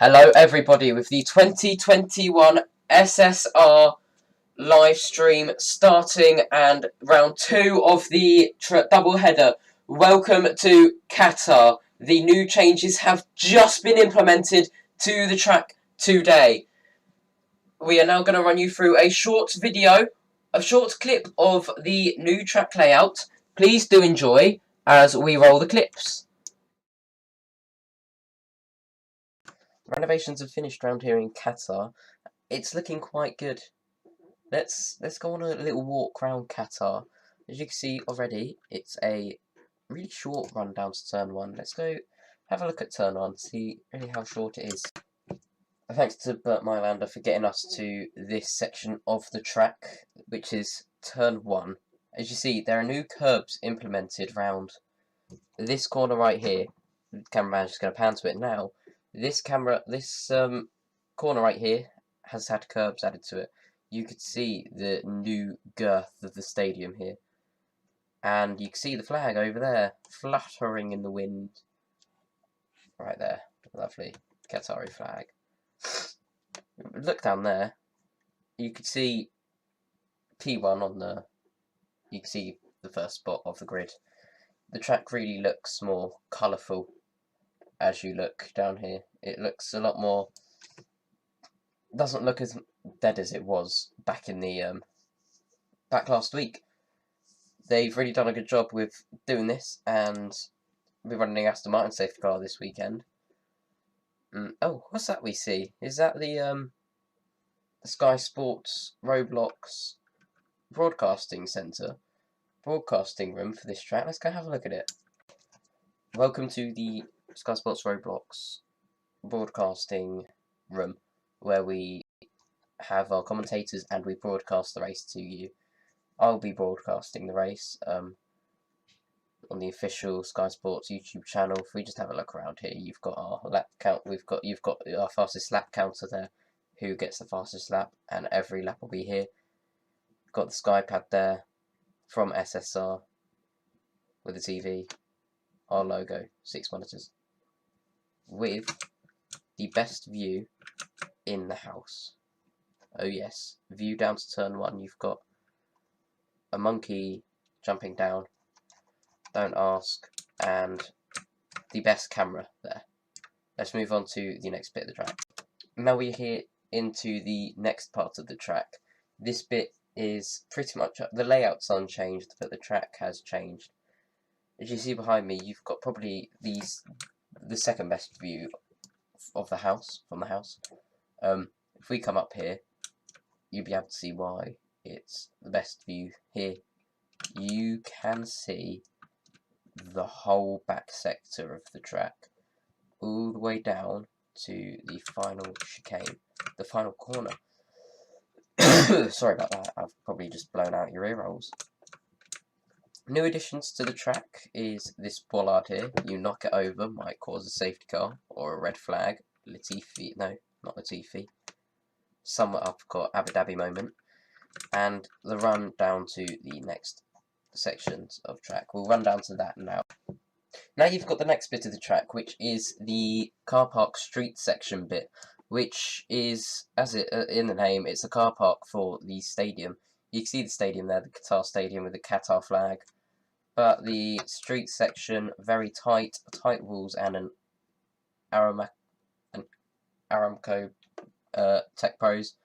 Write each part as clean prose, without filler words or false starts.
Hello everybody with the 2021 SSR live stream starting and round 2 of the double header. Welcome to Qatar. The new changes have just been implemented to the track today. We are now going to run you through a short video, a short clip of the new track layout. Please do enjoy as we roll the clips. Renovations have finished around here in Qatar. It's looking quite good. Let's go on a little walk around Qatar. As you can see already, it's a really short run down to turn 1. Let's go have a look at turn 1, see really how short it is. Thanks to Bert Mylander for getting us to this section of the track, which is turn 1. As you see, there are new curbs implemented round this corner right here. The cameraman's just going to pan to it now. This corner right here has had curbs added to it. You could see the new girth of the stadium here. And you can see the flag over there, fluttering in the wind. Right there. Lovely Qatari flag. Look down there. You could see P1 on the... You can see the first spot of the grid. The track really looks more colourful as you look down here. It looks a lot more... Doesn't look as dead as it was back in the back last week. They've really done a good job with doing this, and we're running Aston Martin safety car this weekend. Oh, what's that we see? Is that the Sky Sports Roblox broadcasting centre? Broadcasting room for this track. Let's go have a look at it. Welcome to the Sky Sports Roblox broadcasting room, where we have our commentators and we broadcast the race to you. I'll be broadcasting the race on the official Sky Sports YouTube channel. If we just have a look around here, you've got our lap count. You've got our fastest lap counter there, who gets the fastest lap, and every lap will be here. We've got the Sky Pad there from SSR with the TV, our logo, 6 monitors, with the best view in the house. Oh yes, view down to turn 1. You've got a monkey jumping down, don't ask, and the best camera there. Let's move on to the next bit of the track. Now we're here into the next part of the track. This bit is pretty much, the layout's unchanged, but the track has changed. As you see behind me, you've got probably the second best view of the house, from the house. If we come up here, you'll be able to see why it's the best view here. You can see the whole back sector of the track, all the way down to the final chicane, the final corner. Sorry about that, I've probably just blown out your ear rolls. New additions to the track is this bollard here. You knock it over, might cause a safety car or a red flag. Latifi, no, not Latifi. Somewhat I've got Abu Dhabi moment. And the run down to the next sections of track. We'll run down to that now. Now you've got the next bit of the track, which is the car park street section bit, which is, as it in the name, it's a car park for the stadium. You can see the stadium there, the Qatar stadium with the Qatar flag. But the street section, very tight rules, and an Aramco Tech Pros.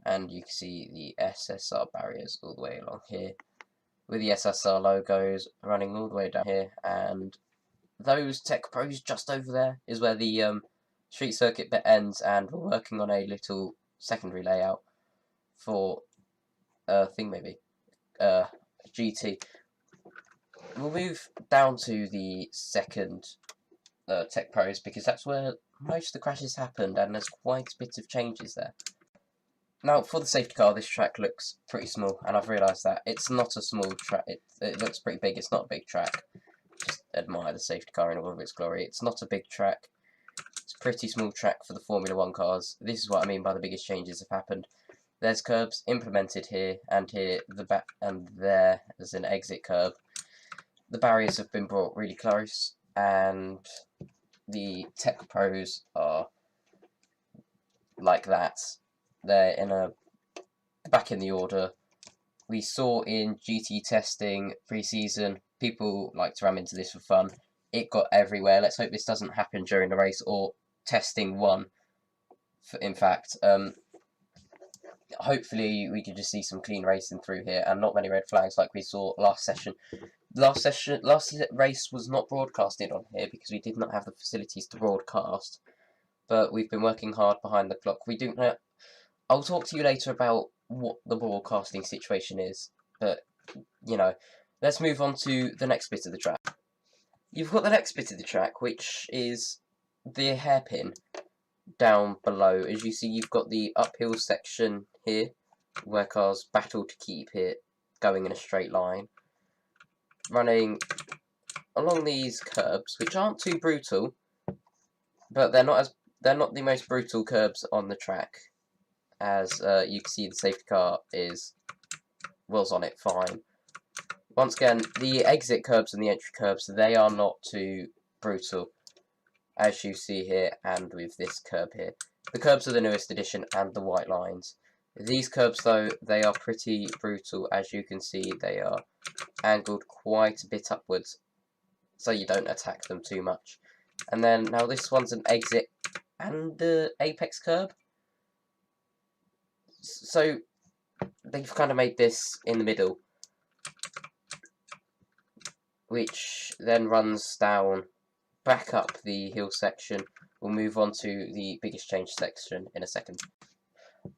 And you can see the SSR barriers all the way along here, with the SSR logos running all the way down here, and those Tech Pros just over there is where the street circuit bit ends, and we're working on a little secondary layout for GT. We'll move down to the second Tech Pros, because that's where most of the crashes happened, and there's quite a bit of changes there. Now, for the safety car, this track looks pretty small, and I've realised that. It's not a small track, it looks pretty big, it's not a big track. Just admire the safety car in all of its glory. It's not a big track, it's a pretty small track for the Formula 1 cars. This is what I mean by the biggest changes have happened. There's curbs implemented here, and here, and there is an exit curb. The barriers have been brought really close, and the Tech Pros are like that. They're in back in the order. We saw in GT testing pre-season, people like to ram into this for fun. It got everywhere. Let's hope this doesn't happen during the race or testing one. In fact, hopefully we can just see some clean racing through here and not many red flags like we saw last session. Last race was not broadcasted on here because we did not have the facilities to broadcast. But we've been working hard behind the clock. We do know. I'll talk to you later about what the broadcasting situation is. But, you know, let's move on to the next bit of the track. You've got the next bit of the track, which is the hairpin down below. As you see, you've got the uphill section here, where cars battle to keep it going in a straight line. Running along these curbs, which aren't too brutal, but they're not the most brutal curbs on the track. As you can see, the safety car was on it fine. Once again, the exit curbs and the entry curbs, they are not too brutal, as you see here, and with this curb here. The curbs are the newest edition and the white lines. These curbs, though, they are pretty brutal. As you can see, they are angled quite a bit upwards, so you don't attack them too much. And then, now this one's an exit and the apex curb. So, they've kind of made this in the middle, which then runs down, back up the hill section. We'll move on to the biggest change section in a second.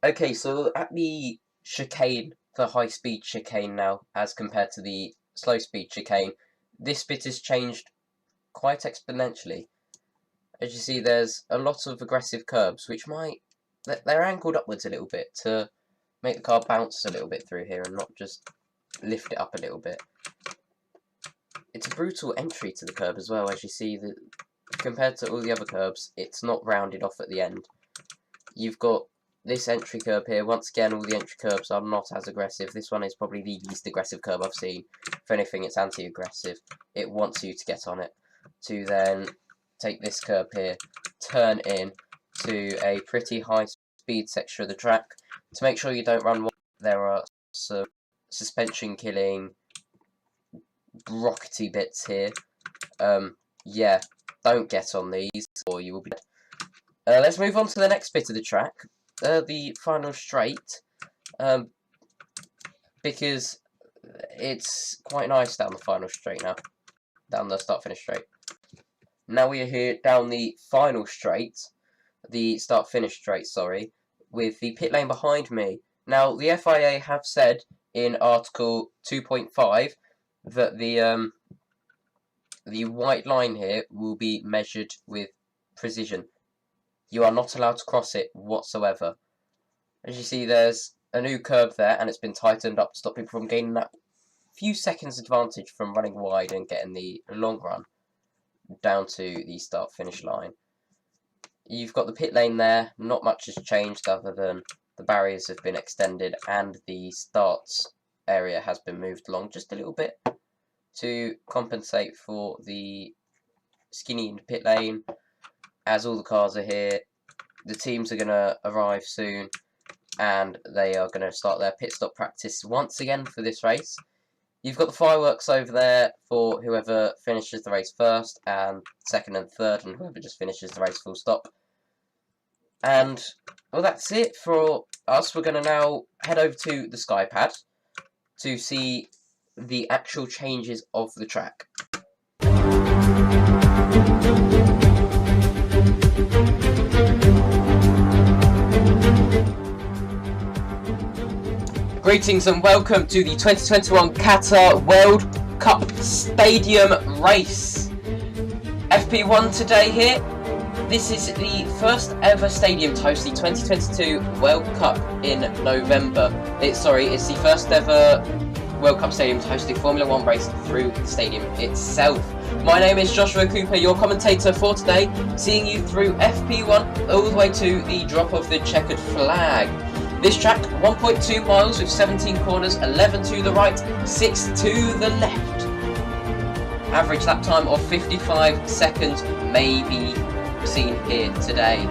Okay, so at the chicane, the high-speed chicane now, as compared to the slow-speed chicane, this bit has changed quite exponentially. As you see, there's a lot of aggressive curbs, which they're angled upwards a little bit to make the car bounce a little bit through here and not just lift it up a little bit. It's a brutal entry to the curb as well. As you see, compared to all the other curbs, it's not rounded off at the end. You've got this entry curb here. Once again, all the entry curbs are not as aggressive. This one is probably the least aggressive curb I've seen. If anything, it's anti-aggressive. It wants you to get on it, to then take this curb here, turn in to a pretty high speed section of the track. To make sure you don't run, there are some suspension killing rockety bits here. Yeah, don't get on these or you will be dead. Let's move on to the next bit of the track, the final straight, because it's quite nice down the final straight now, down the start-finish straight. Now we are here down the final straight, the start-finish straight, sorry, with the pit lane behind me. Now, the FIA have said in Article 2.5 that the white line here will be measured with precision. You are not allowed to cross it whatsoever. As you see, there's a new curb there, and it's been tightened up to stop people from gaining that few seconds advantage from running wide and getting the long run down to the start-finish line. You've got the pit lane there. Not much has changed other than the barriers have been extended and the starts area has been moved along just a little bit to compensate for the skinny in the pit lane. As all the cars are here, the teams are going to arrive soon and they are going to start their pit stop practice once again for this race. You've got the fireworks over there for whoever finishes the race first, and second and third, and whoever just finishes the race full stop. And, well, that's it for us. We're going to now head over to the SkyPad to see the actual changes of the track. Greetings and welcome to the 2021 Qatar World Cup Stadium race. FP1 today here. This is the first ever stadium to host the 2022 World Cup in November. It's the first ever World Cup stadium to host the Formula 1 race through the stadium itself. My name is Joshua Cooper, your commentator for today, seeing you through FP1 all the way to the drop of the checkered flag. This track, 1.2 miles with 17 corners, 11 to the right, 6 to the left. Average lap time of 55 seconds may be seen here today.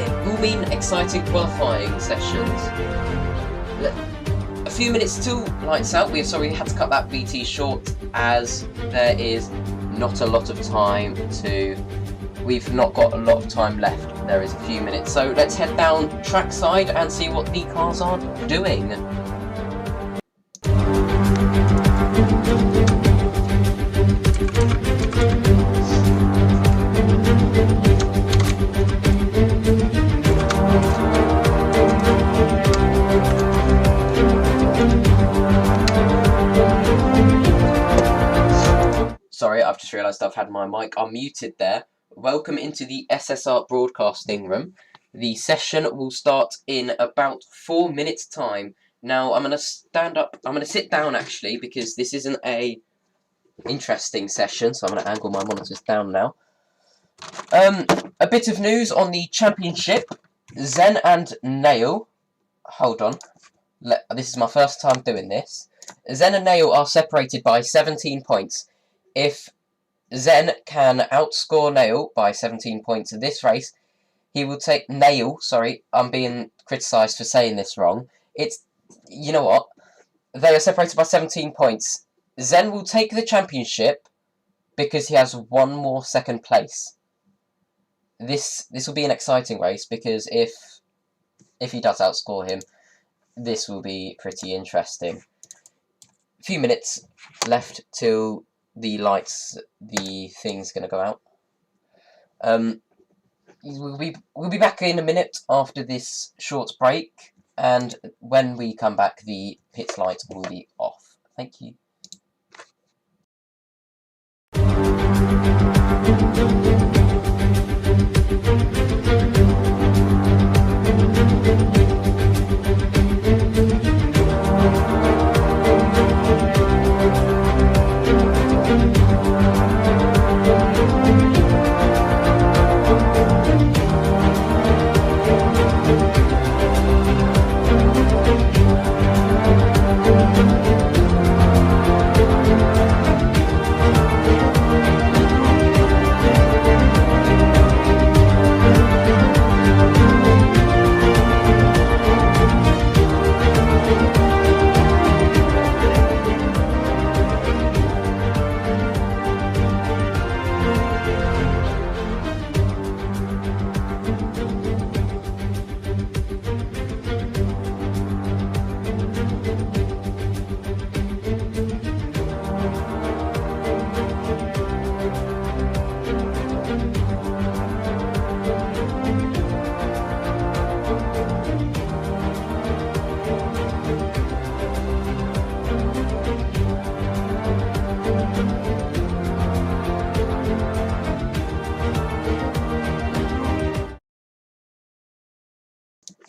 it will mean exciting qualifying sessions. A few minutes till lights out. We're sorry we had to cut that VT short, as there is not a lot of time to... We've not got a lot of time left. There is a few minutes. So let's head down trackside and see what the cars are doing. Sorry, I've just realised I've had my mic unmuted there. Welcome into the SSR broadcasting room. The session will start in about 4 minutes' time. Now, I'm going to stand up, I'm going to sit down actually, because this isn't a interesting session, so I'm going to angle my monitors down now. A bit of news on the championship. Zen and Nail, hold on, this is my first time doing this. Zen and Nail are separated by 17 points. If Zen can outscore Nail by 17 points in this race, he will take... Nail, sorry, I'm being criticised for saying this wrong. It's... You know what? They are separated by 17 points. Zen will take the championship because he has one more second place. This will be an exciting race, because if he does outscore him, this will be pretty interesting. A few minutes left till the thing's gonna go out. We'll be back in a minute after this short break, and when we come back, the pit light will be off. Thank you.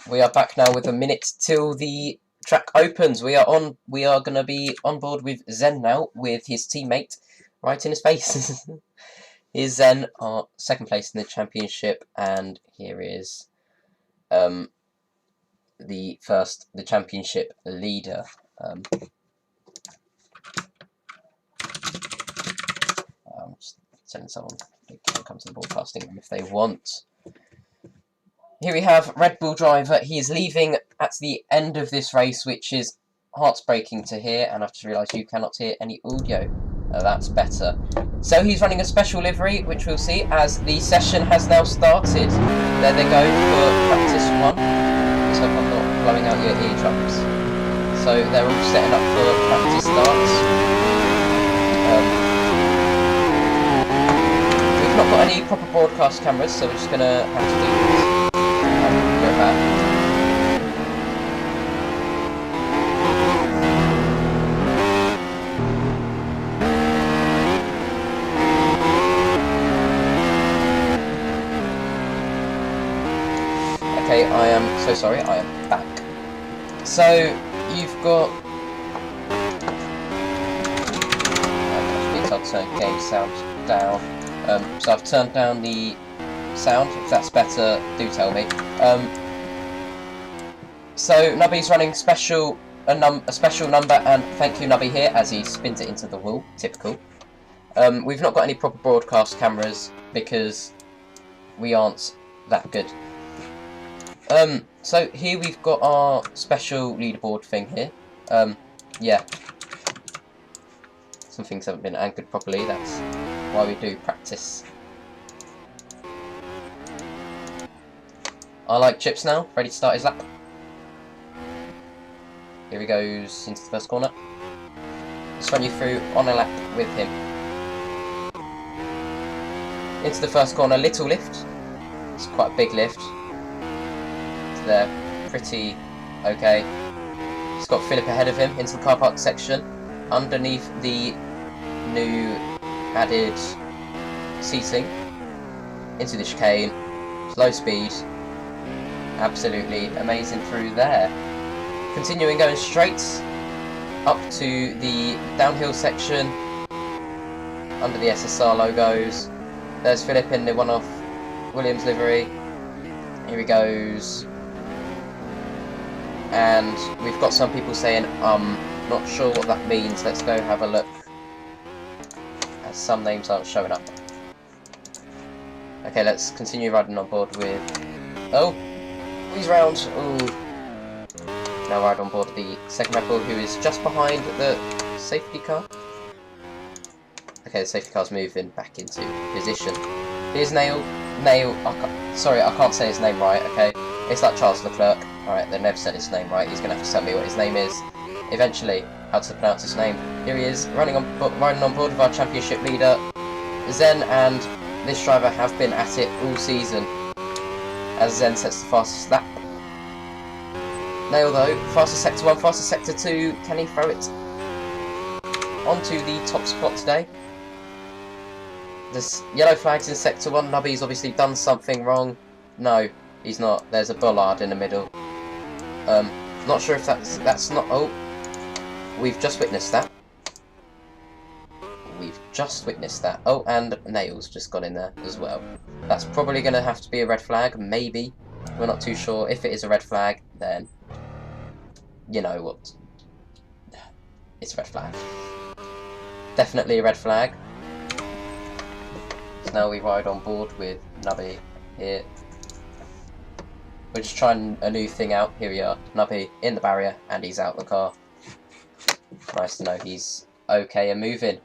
We are back now with a minute till the track opens. We are going to be on board with Zen now, with his teammate right in his face. Here's Zen, our second place in the championship, and here is the championship leader. I'm just telling someone they can come to the broadcasting room if they want. Here we have Red Bull driver. He is leaving at the end of this race, which is heartbreaking to hear, and I've just realised you cannot hear any audio. That's better. So he's running a special livery, which we'll see as the session has now started. There they go for practice 1. Let's hope I'm not blowing out your eardrums. So they're all setting up for practice starts. We've not got any proper broadcast cameras, so we're just going to have to do this. Go back. Okay, I am so sorry, I am back. So, you've got... I'll turn game sound down. So I've turned down the sound. If that's better, do tell me. So Nubby's running a special number, and thank you Nubby here as he spins it into the wall. Typical. We've not got any proper broadcast cameras because we aren't that good. So here we've got our special leaderboard thing here. Yeah. Some things haven't been anchored properly, that's why we do practice. I like Chips now, ready to start his lap. Here he goes into the first corner. Let's run you through on a lap with him. Into the first corner, little lift. It's quite a big lift. They're pretty okay. He's got Philip ahead of him into the car park section. Underneath the new added seating. Into the chicane. Low speed. Absolutely amazing through there. Continuing going straight up to the downhill section under the SSR logos. There's Philip in the one-off Williams livery. Here he goes. And we've got some people saying, not sure what that means. Let's go have a look. As some names aren't showing up. Okay, let's continue riding on board with... Oh! He's round. Ooh. Now ride on board the second Red Bull, who is just behind the safety car. Okay, the safety car's moving back into position. Here's Nail. Sorry, I can't say his name right, okay? It's like Charles Leclerc. Alright, they never said his name right. He's going to have to tell me what his name is eventually, how to pronounce his name. Here he is, riding on board with our championship leader, Zen, and this driver have been at it all season, as Zen sets the fastest lap. Nail though, fastest sector 1, fastest sector 2, can he throw it onto the top spot today? There's yellow flags in sector 1, Nubby's obviously done something wrong. No, he's not, there's a bollard in the middle. Not sure if that's not, oh, we've just witnessed that. We've just witnessed that. Oh, and Nail's just gone in there as well. That's probably going to have to be a red flag, maybe. We're not too sure. If it is a red flag, then you know what. It's a red flag. Definitely a red flag. So now we ride on board with Nubby here. We're just trying a new thing out. Here we are. Nubby in the barrier, and he's out the car. Nice to know he's okay and moving.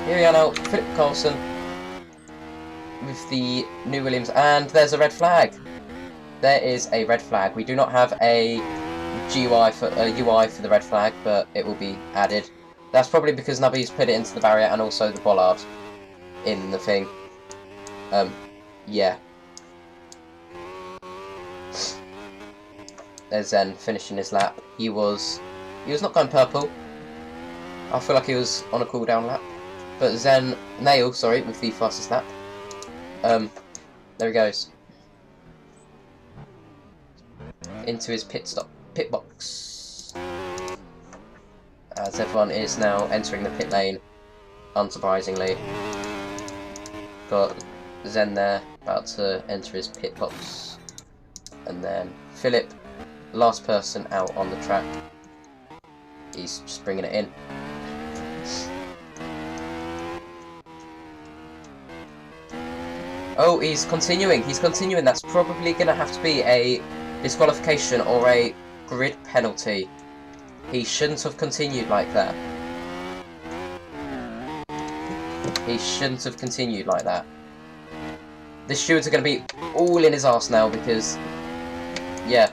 Here we are now, Philip Carlson with the new Williams, and there's a red flag. There is a red flag. We do not have a UI for the red flag, but it will be added. That's probably because Nubby's put it into the barrier and also the bollard in the thing. Yeah. There's Zen finishing his lap. He was not going purple. I feel like he was on a cooldown lap. But Nail, with the fastest lap. There he goes. Into his pit box. As everyone is now entering the pit lane, unsurprisingly. Got Zen there, about to enter his pit box. And then Philip, last person out on the track. He's just bringing it in. Oh, he's continuing. That's probably going to have to be a disqualification or a grid penalty. He shouldn't have continued like that. The stewards are going to be all in his arse now because, yeah.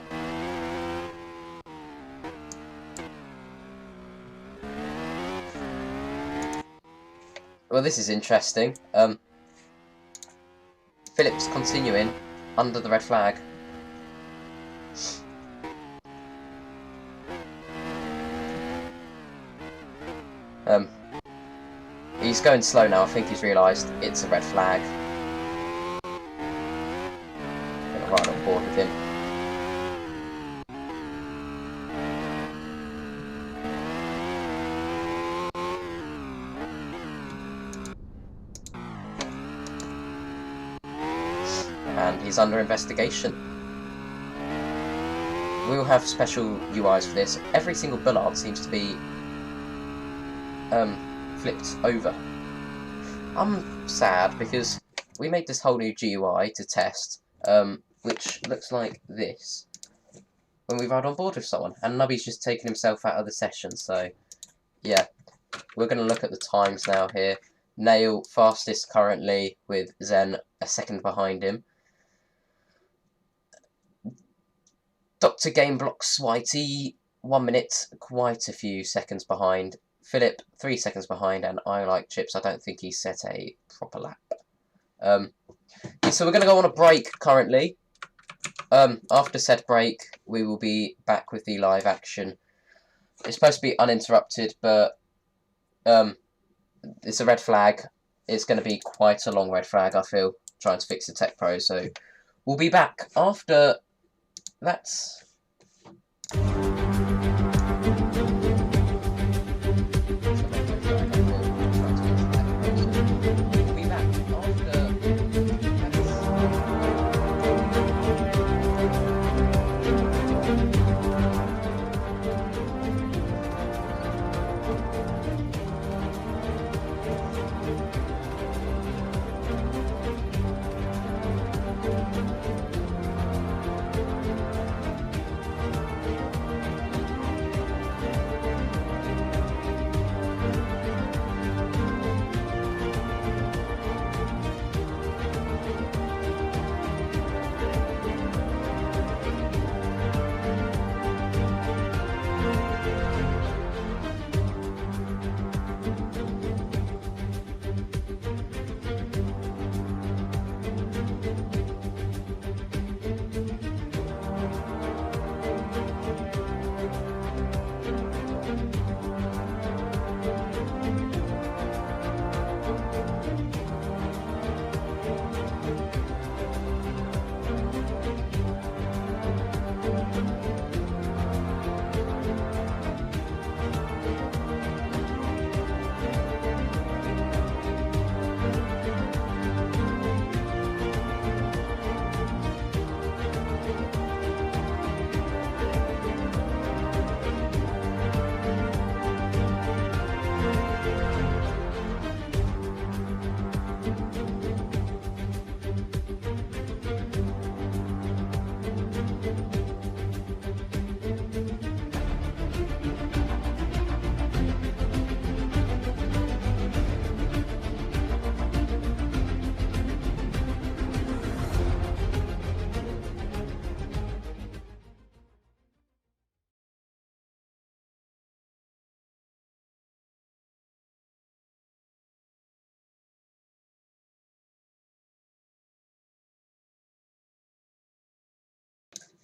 Well, this is interesting. Philip's continuing under the red flag. He's going slow now. I think he's realised it's a red flag. I'm gonna ride on board with him. And he's under investigation. We'll have special UIs for this. Every single bollard seems to be flipped over. I'm sad because we made this whole new GUI to test, which looks like this when we ride on board with someone. And Nubby's just taken himself out of the session, so yeah. We're going to look at the times now here. Nail fastest currently, with Zen a second behind him. Dr. Gameblock Switey, 1 minute, quite a few seconds behind. Philip, 3 seconds behind, and I Like Chips, I don't think he set a proper lap. So we're going to go on a break currently. After said break, we will be back with the live action. It's supposed to be uninterrupted, but it's a red flag. It's going to be quite a long red flag, I feel, trying to fix the Tech Pro. So we'll be back after that.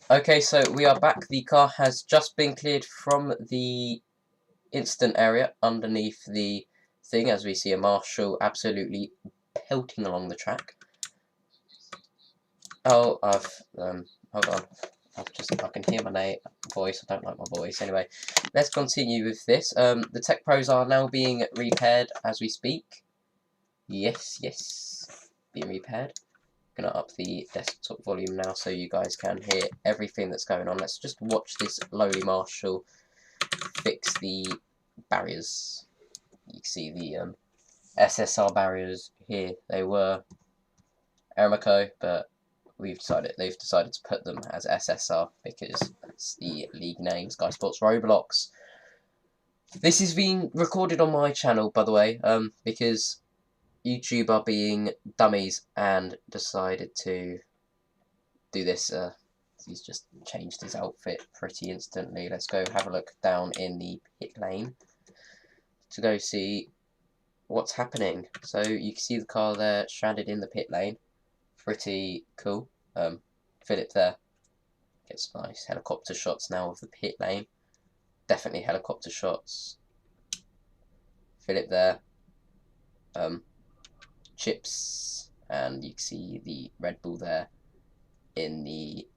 Okay, so we are back. The car has just been cleared from the incident area underneath the thing, as we see a marshal absolutely pelting along the track. Oh, hold on. I can hear my voice. I don't like my voice. Anyway, let's continue with this. The Tech Pros are now being repaired as we speak. Yes, being repaired. Gonna up the desktop volume now so you guys can hear everything that's going on. Let's just watch this lowly marshal fix the barriers. You can see the SSR barriers here. They were Aramco, but they've decided to put them as SSR because that's the league name, Sky Sports Roblox. This is being recorded on my channel, by the way, because YouTube are being dummies and decided to do this. He's just changed his outfit pretty instantly. Let's go have a look down in the pit lane to go see what's happening. So you can see the car there stranded in the pit lane. Pretty cool. Philip there gets nice helicopter shots now of the pit lane. Definitely helicopter shots. Philip there. Chips, and you can see the Red Bull there in the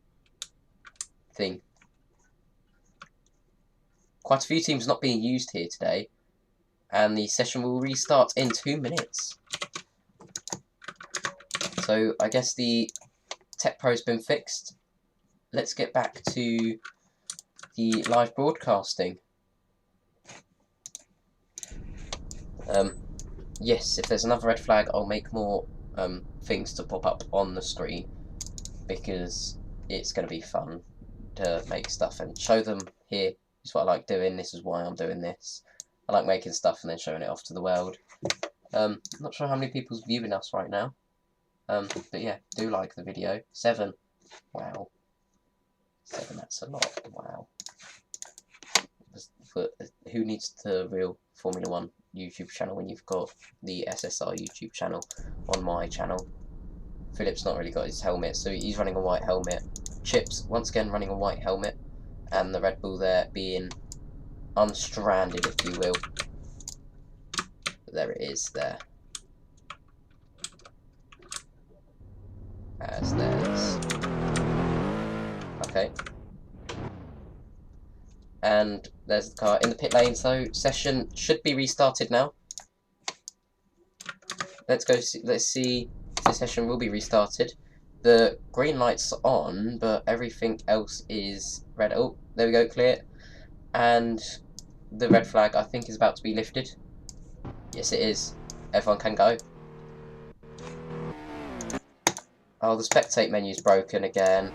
thing. Quite a few teams not being used here today, and the session will restart in 2 minutes. So I guess the Tech Pro's been fixed. Let's get back to the live broadcasting. Yes, if there's another red flag, I'll make more things to pop up on the screen, because it's going to be fun to make stuff and show them. Here is what I like doing, this is why I'm doing this. I like making stuff and then showing it off to the world. Not sure how many people's viewing us right now, but yeah, do like the video. 7, wow, 7, that's a lot, wow. But who needs the real Formula 1 YouTube channel when you've got the SSR YouTube channel on my channel? Philip's not really got his helmet, so he's running a white helmet. Chips, once again, running a white helmet, and the Red Bull there being unstranded, if you will. There it is, there. As there's... okay. And there's the car in the pit lane, so session should be restarted now. Let's see if the session will be restarted. The green light's on, but everything else is red. Oh, there we go, clear. And the red flag, I think, is about to be lifted. Yes, it is. Everyone can go. Oh, the spectate menu's broken again.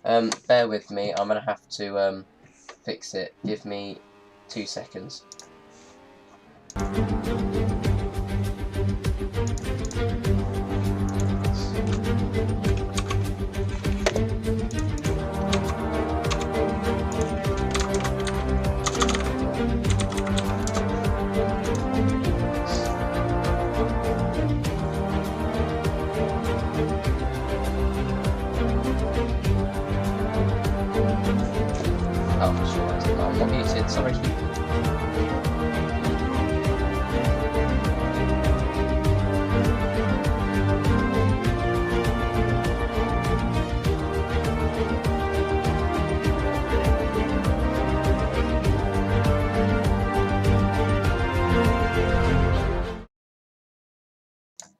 Bear with me, I'm gonna have to fix it. Give me 2 seconds. Oh, sure, I'm not muted, sorry.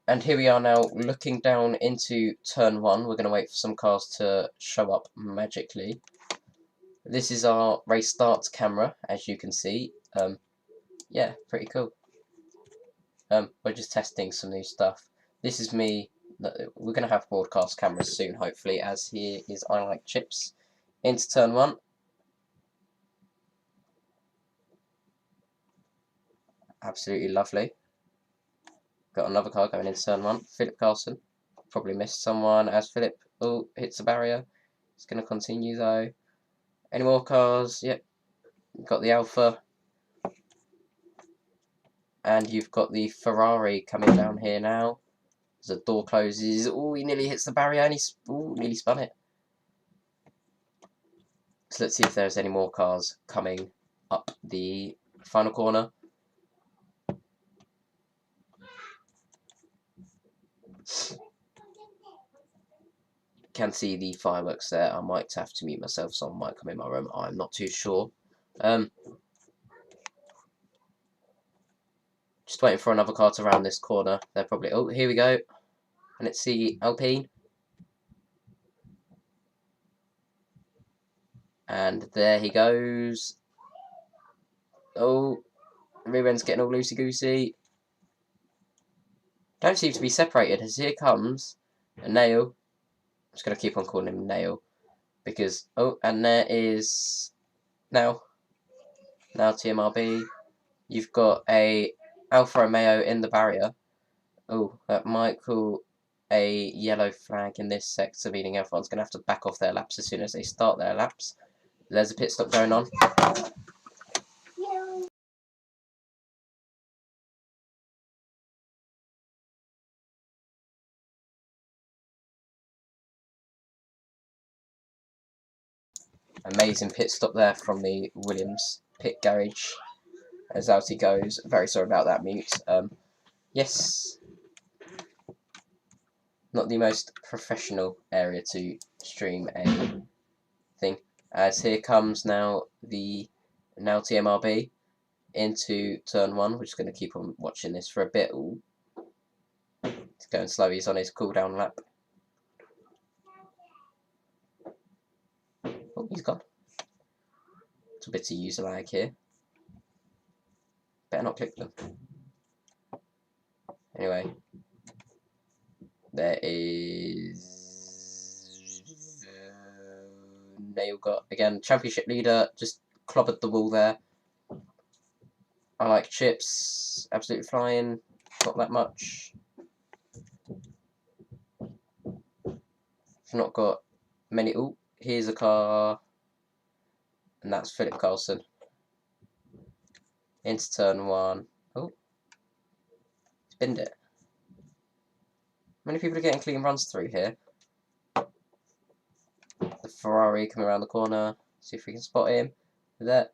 And here we are now looking down into turn 1. We're going to wait for some cars to show up magically. This is our race start camera, as you can see. Yeah, pretty cool. We're just testing some new stuff. This is me. We're going to have broadcast cameras soon, hopefully, as here is I Like Chips. Into turn 1. Absolutely lovely. Got another car going into turn 1. Philip Carlson. Probably missed someone as Philip hits the barrier. It's going to continue though. Any more cars? Yep. Got the Alpha. And you've got the Ferrari coming down here now. As the door closes. Oh, he nearly hits the barrier and he's nearly spun it. So let's see if there's any more cars coming up the final corner. Can see the fireworks there. I might have to mute myself, so I might come in my room. I'm not too sure. Just waiting for another car to round this corner. They're probably... oh, here we go. And let's see Alpine. And there he goes. Oh, the rear end's getting all loosey-goosey. Don't seem to be separated, as here comes a Nail. I'm just going to keep on calling him Nail. Because, oh, and there is now TMRB. You've got a Alfa Romeo in the barrier. Oh, that might call a yellow flag in this sector, meaning everyone's going to have to back off their laps as soon as they start their laps. There's a pit stop going on. Amazing pit stop there from the Williams pit garage. As out he goes. Very sorry about that mute. Yes. Not the most professional area to stream a thing. As here comes now the TMRB into turn 1. We're just going to keep on watching this for a bit. Ooh. He's going slow. He's on his cooldown lap. Oh, he's gone. It's a bit of user lag here. Better not click them. Anyway. There is Nail got again championship leader, just clobbered the wall there. I like Chips, absolutely flying, not that much. I've not got many. Oh, here's a car, and that's Philip Carlson. Into turn one. Oh, spinned it. Many people are getting clean runs through here. The Ferrari coming around the corner. See if we can spot him. There.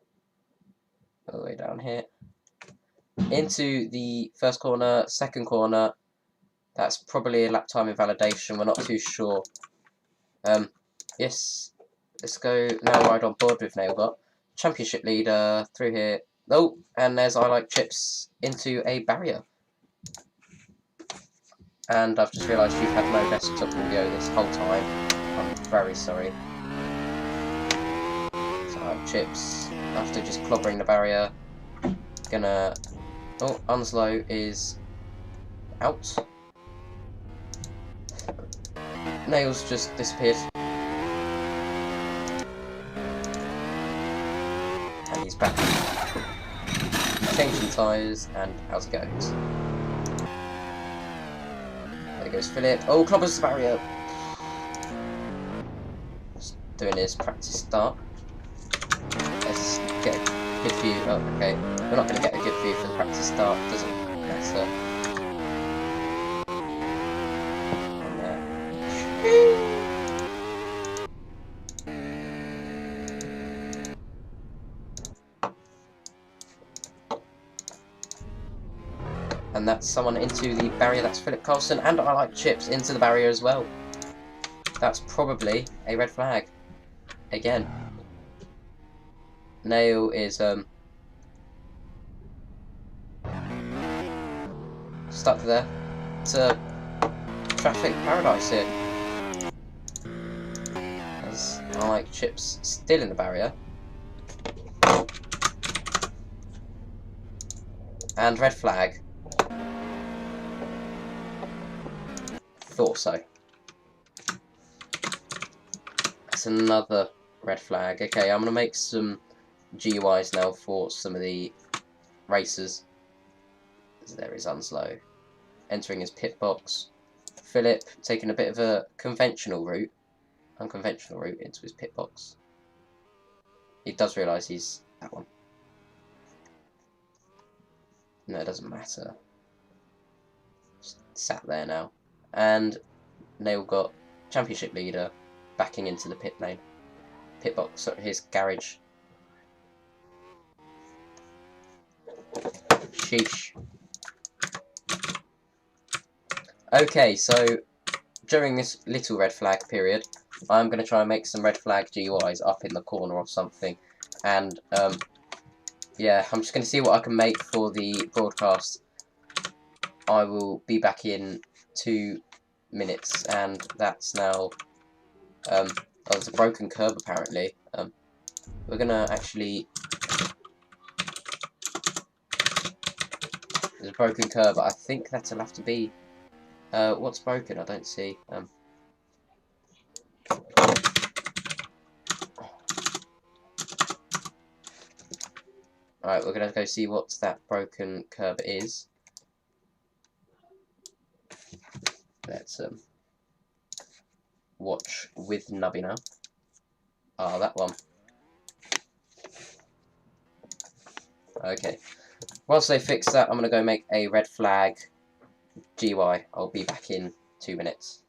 All the way down here. Into the first corner, second corner. That's probably a lap time invalidation. We're not too sure. Yes. Let's go now ride on board with Nailbot. Championship leader through here. Oh, and there's I Like Chips into a barrier. And I've just realised you've had no desktop audio this whole time. I'm very sorry. So I Like Chips, after just clobbering the barrier, gonna... Oh, Unslow is out. Nails just disappeared. And he's back. Changing tyres, and out it goes. There goes Philip. Oh, clobbers the barrier. Just doing his practice start. Let's get a good view. Oh, okay. We're not going to get a good view for the practice start. Doesn't matter. And that's someone into the barrier. That's Philip Carlson. And I Like Chips into the barrier as well. That's probably a red flag. Again. Nail is stuck there. It's a traffic paradise here. As I Like Chips still in the barrier. And red flag. Thought so. That's another red flag. Okay, I'm going to make some GUIs now for some of the racers. There is Unslow entering his pit box. Philip taking a bit of a unconventional route into his pit box. He does realise he's that one. No, it doesn't matter. Just sat there now. And Nail got championship leader backing into the pit lane. Pit box, sorry, his garage. Sheesh. Okay, so during this little red flag period, I'm going to try and make some red flag GUIs up in the corner or something. And, yeah, I'm just going to see what I can make for the broadcast. I will be back in 2 minutes, and that's now... oh, there's a broken curb apparently. We're going to actually... There's a broken curb, but I think that'll have to be... what's broken? I don't see. Alright, we're going to go see what that broken curb is. Let's watch with Nubby now. Ah, that one. Okay. Whilst they fix that, I'm going to go make a red flag GUI. I'll be back in 2 minutes.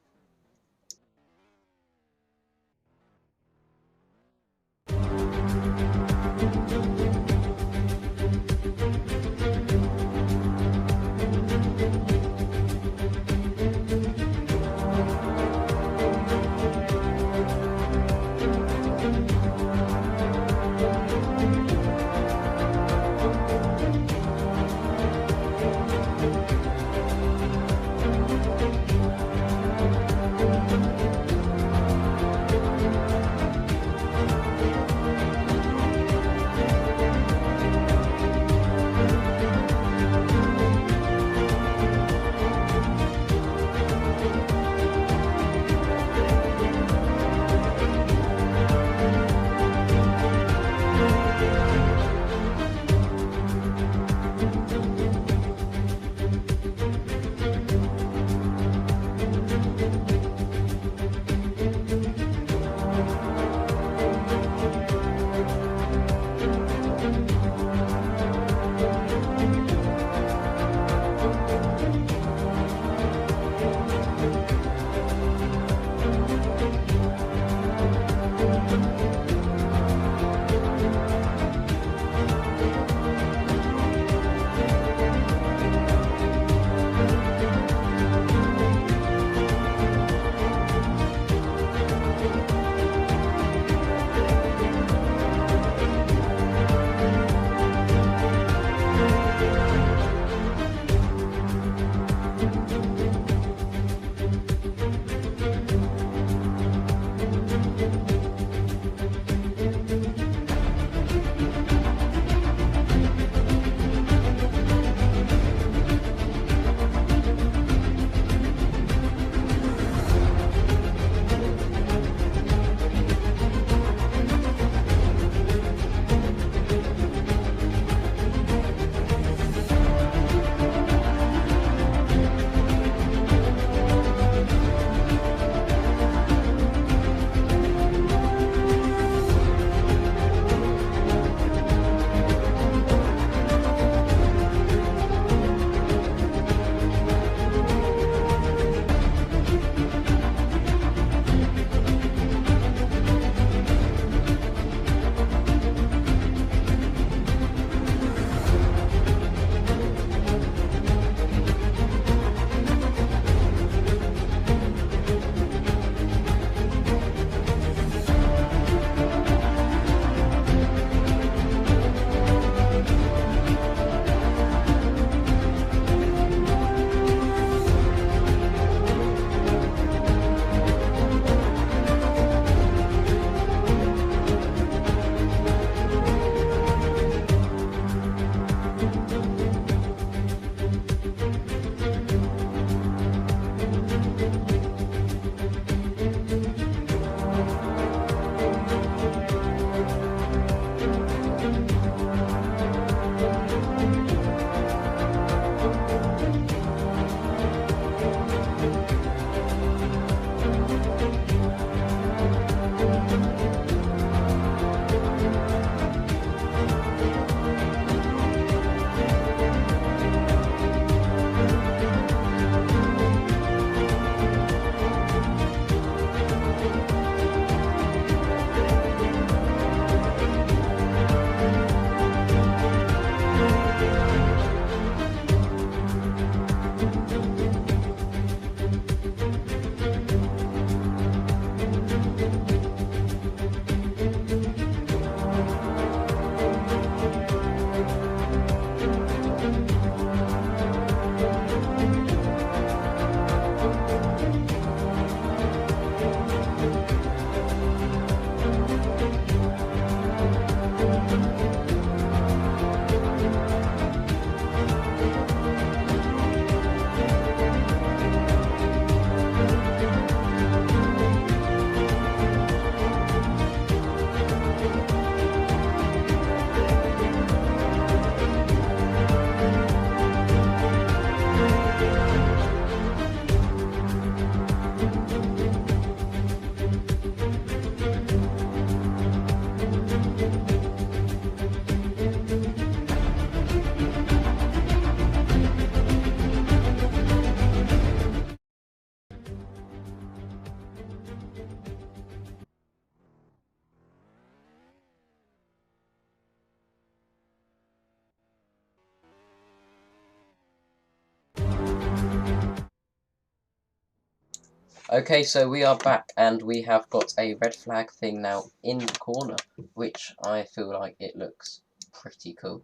Okay, so we are back, and we have got a red flag thing now in the corner, which I feel like it looks pretty cool.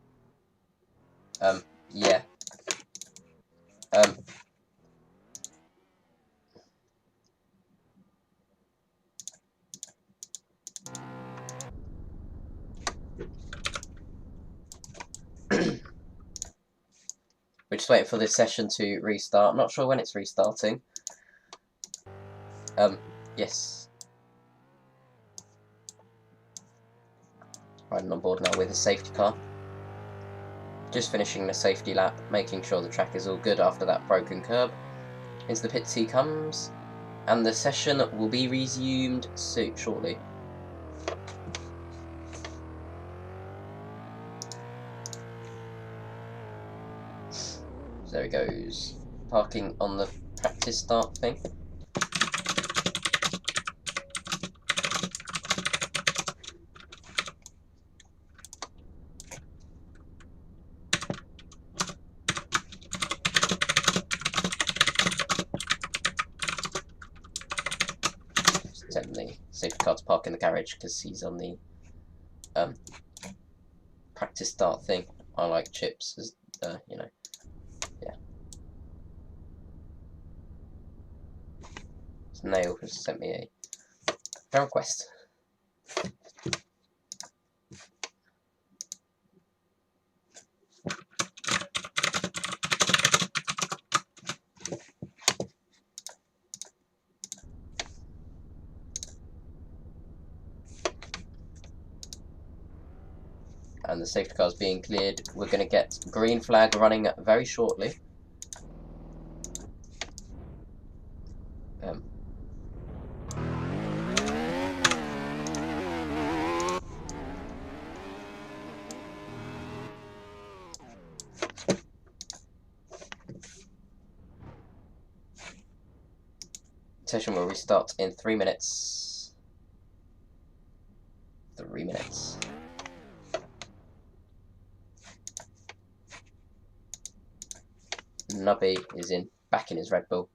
Yeah. We're just waiting for this session to restart. I'm not sure when it's restarting. Yes. Riding on board now with a safety car. Just finishing the safety lap, making sure the track is all good after that broken curb. Into the pits he comes, and the session will be resumed shortly. So there he goes, parking on the practice start thing. The safety car to park in the garage because he's on the practice start thing. I like chips, as you know. Yeah. Nail has sent me a friend request. And the safety car is being cleared. We're going to get green flag running very shortly. Session will restart in 3 minutes. 3 minutes. Nubby is back in his Red Bull.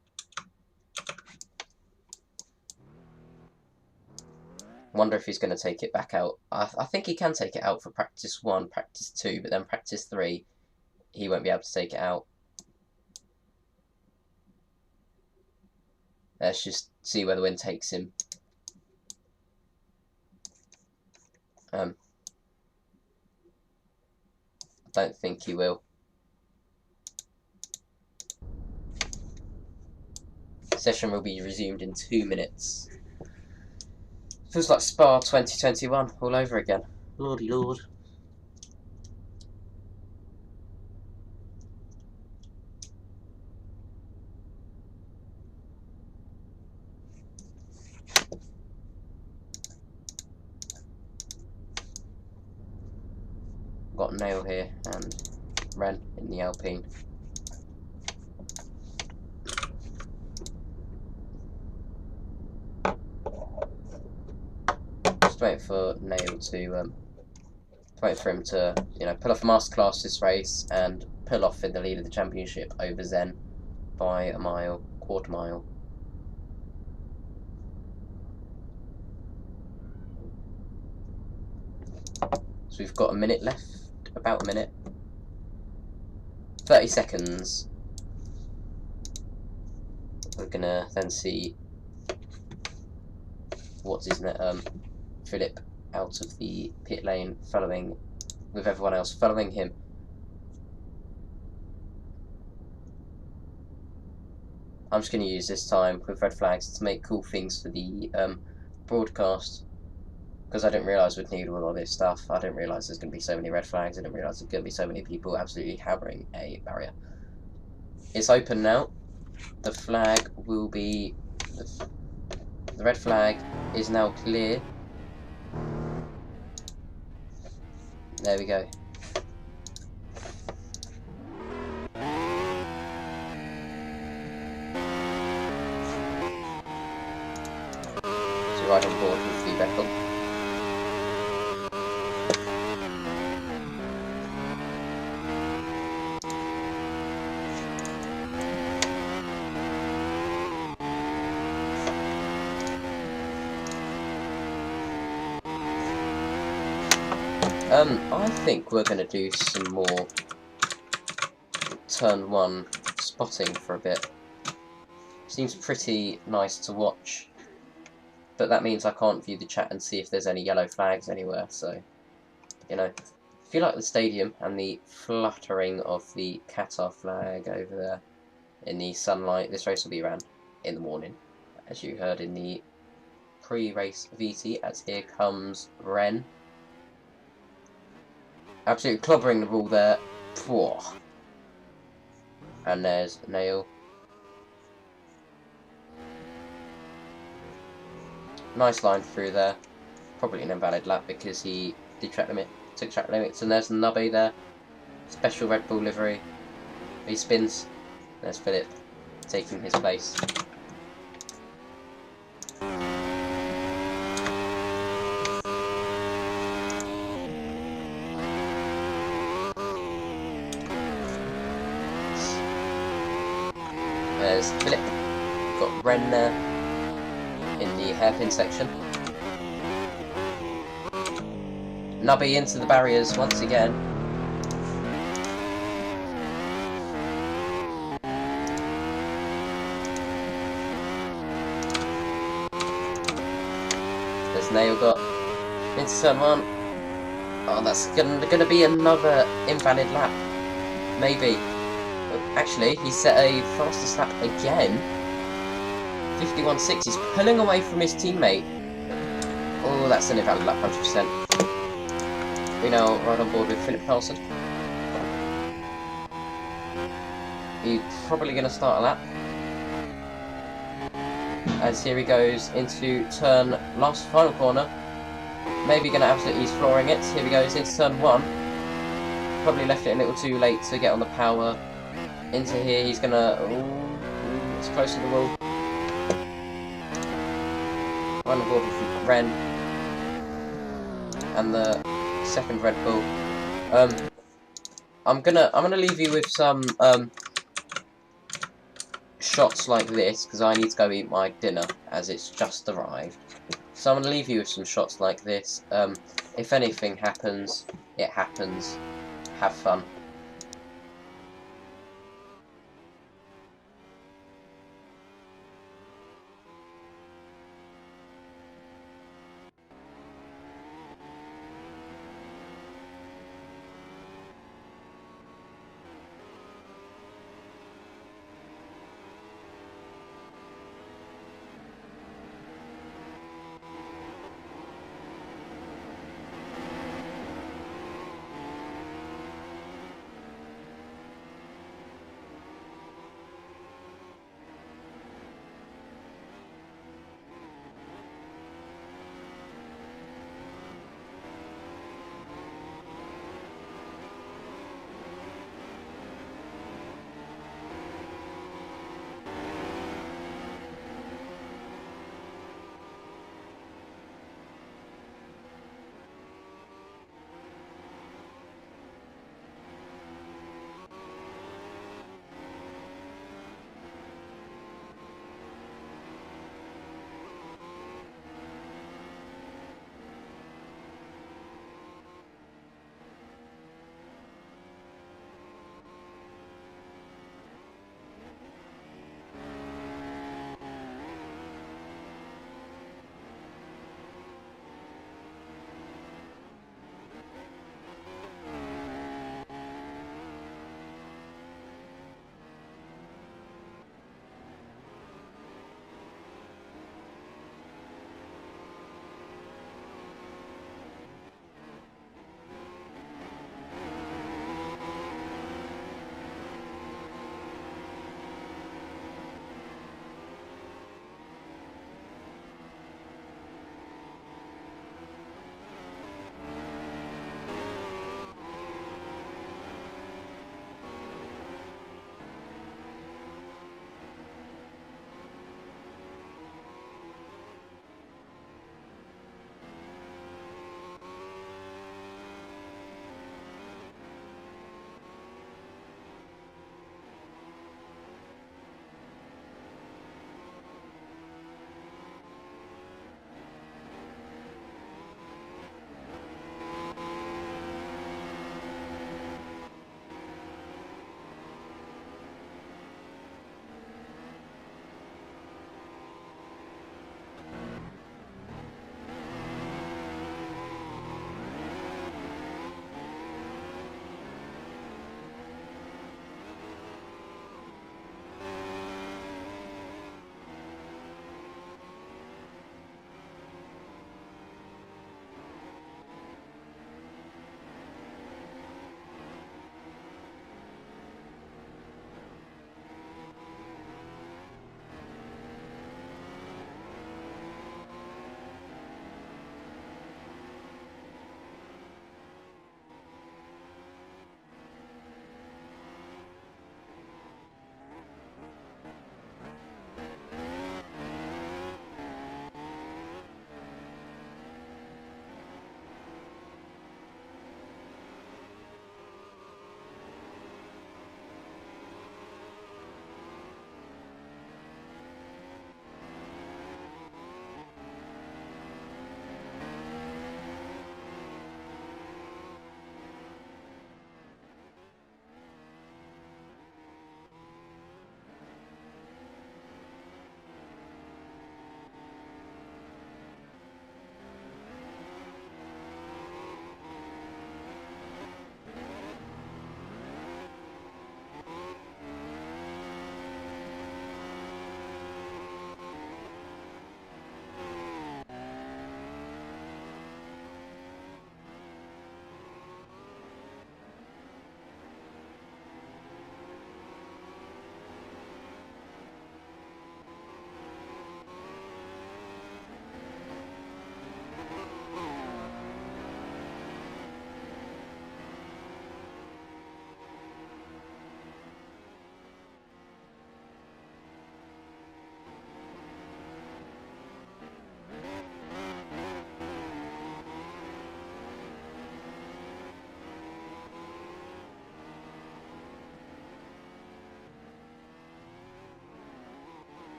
Wonder if he's going to take it back out. I think he can take it out for practice 1, practice 2, but then practice 3, he won't be able to take it out. Let's just see where the wind takes him. I don't think he will. Session will be resumed in 2 minutes. Feels like Spa 2021 all over again. Lordy lord. Got Nail here and Ren in the Alpine. Just wait for Nail to wait for him to pull off a masterclass this race and pull off in the lead of the championship over Zen by a mile, quarter mile. So we've got a minute left, about a minute. 30 seconds. We're gonna then see Philip out of the pit lane, following with everyone else following him. I'm just going to use this time with red flags to make cool things for the broadcast, because I didn't realise we'd need all of this stuff. I didn't realise there's going to be so many red flags. I didn't realise there's going to be so many people absolutely hammering a barrier. It's open now. The flag will be... The red flag is now clear. There we go. So right on board with the Red Bull. I think we're going to do some more turn 1 spotting for a bit. Seems pretty nice to watch, but that means I can't view the chat and see if there's any yellow flags anywhere, so, you know. If you like the stadium and the fluttering of the Qatar flag over there in the sunlight, this race will be ran in the morning, as you heard in the pre-race VT, as here comes Ren. Absolutely clobbering the ball there. And there's Nail. Nice line through there. Probably an invalid lap because he did took track limits. And there's Nubby there. Special Red Bull livery. He spins. There's Philip taking his place. There's Philip. Got Ren there in the hairpin section. Nubby into the barriers once again. There's Nail got into turn 1. Oh, that's gonna be another invalid lap. Maybe. Actually, he set a fastest lap again. 51.6. He's pulling away from his teammate. Oh, that's an invalid lap, 100%. We now right on board with Philip Carlson. He's probably going to start a lap. As here he goes into last final corner. Maybe going to absolutely ease flooring it. Here he goes into turn 1. Probably left it a little too late to get on the power. Into here, he's going to... it's close to the wall. Right on board with Ren. And the second Red Bull. I'm gonna leave you with some shots like this because I need to go eat my dinner as it's just arrived. So I'm gonna leave you with some shots like this. If anything happens, it happens. Have fun.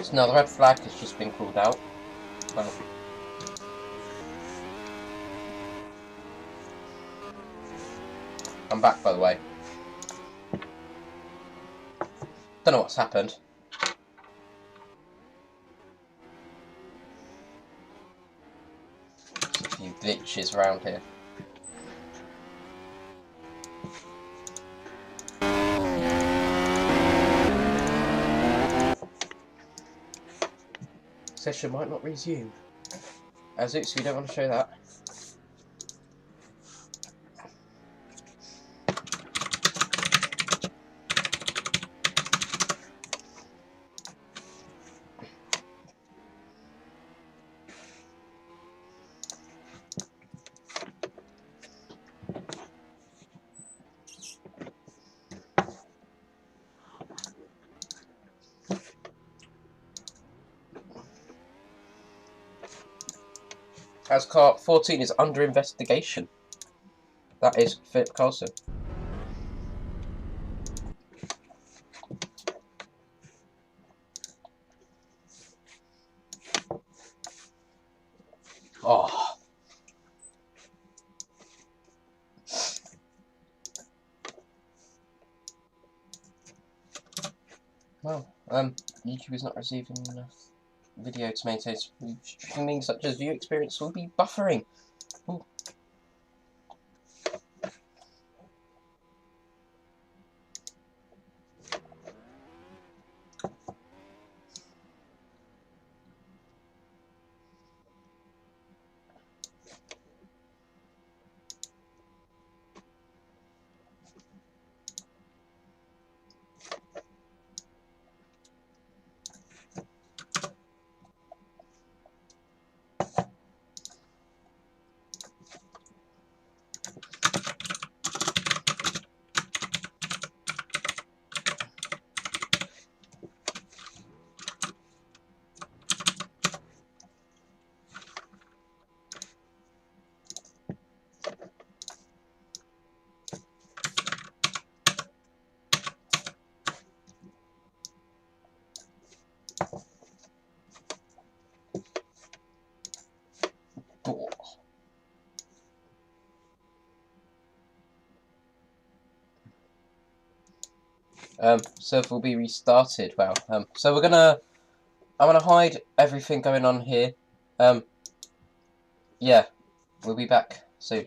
So now the red flag has just been called out. Well, I'm back, by the way. Don't know what's happened. There's a few glitches around here. Session might not resume. As oops, we don't want to show that. As car 14 is under investigation. That is Philip Carlson. Oh. Well, YouTube is not receiving enough video to maintain smooth streaming, such as view experience will be buffering. Ooh. Server will be restarted. Wow. So I'm gonna hide everything going on here. Yeah, we'll be back soon.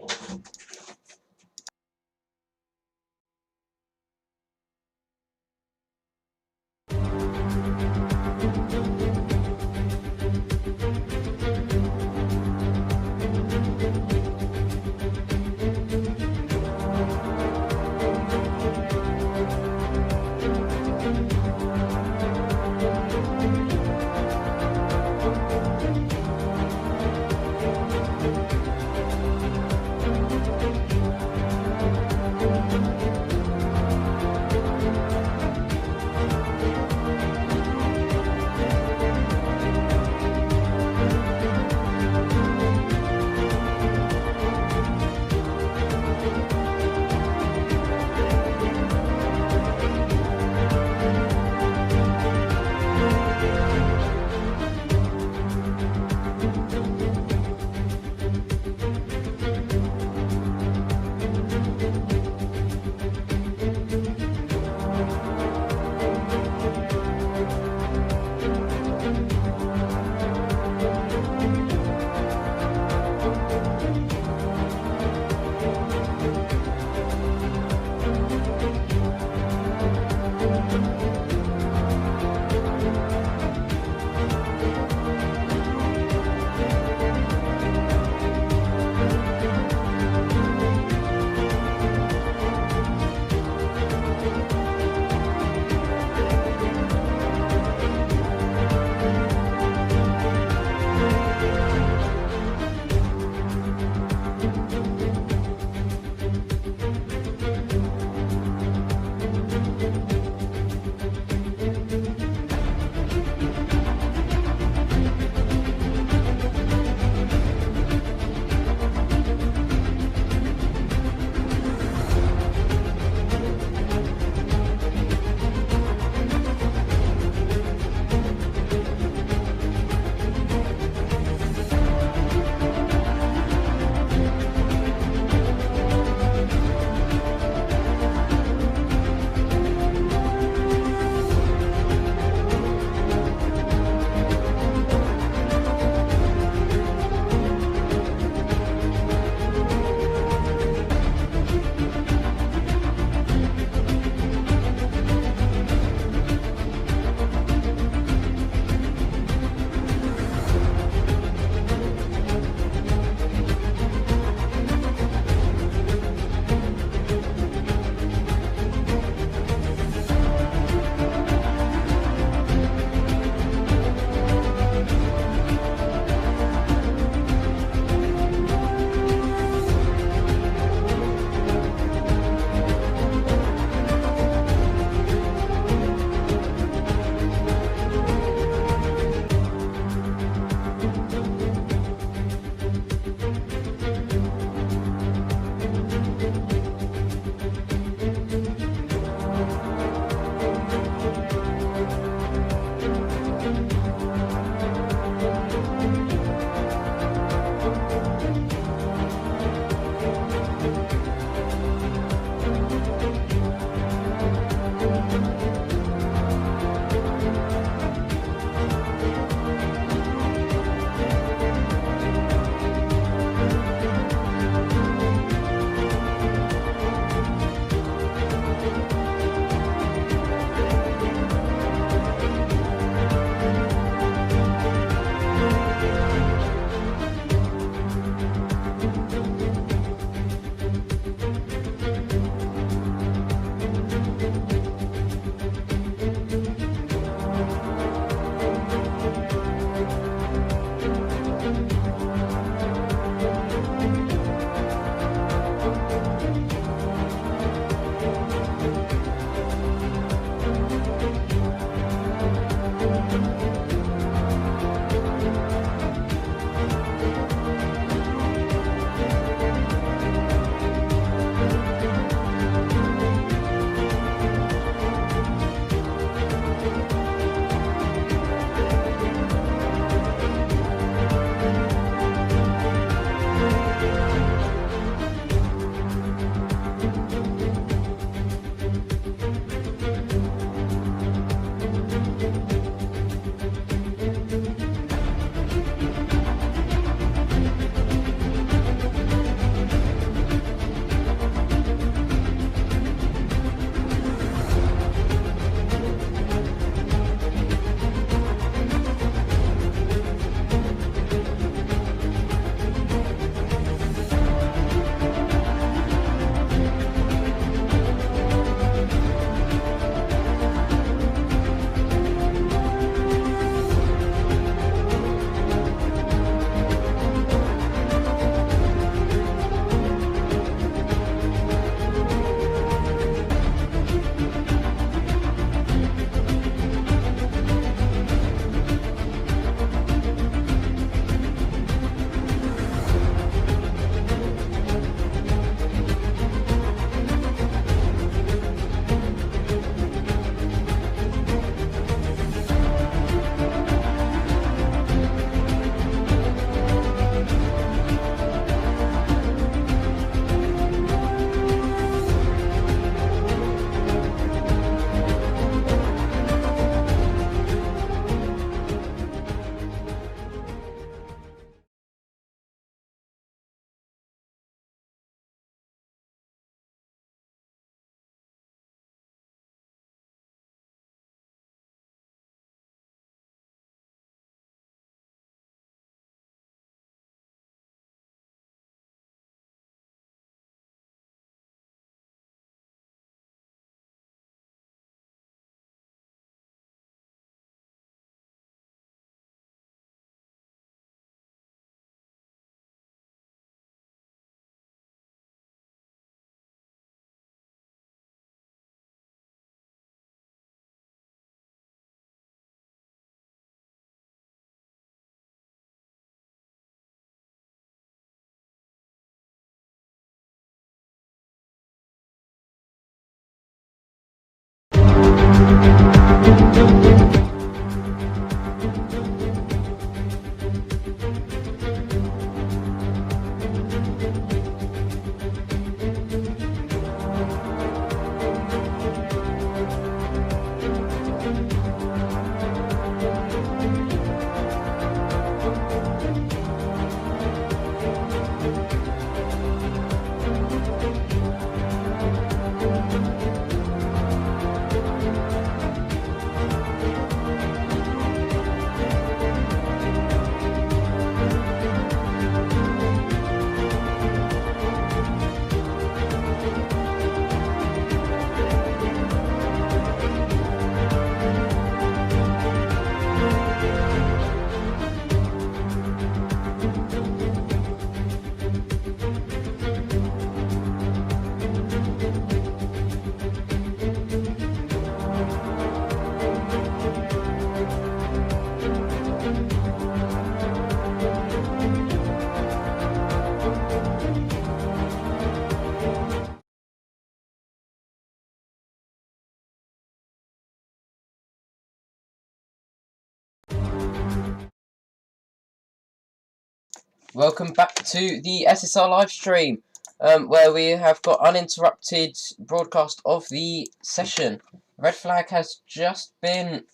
Welcome back to the SSR live stream, where we have got uninterrupted broadcast of the session. Red flag has just been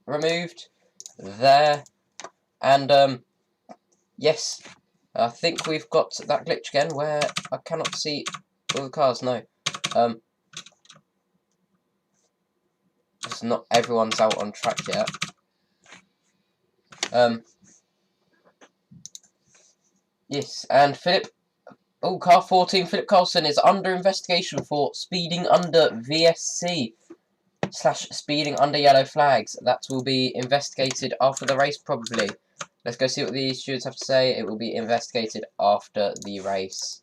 removed there, and yes, I think we've got that glitch again where I cannot see all the cars. No, it's not everyone's out on track yet. Yes, and Philip. Oh, car 14, Philip Carlson is under investigation for speeding under VSC / speeding under yellow flags. That will be investigated after the race, probably. Let's go see what the stewards have to say. It will be investigated after the race.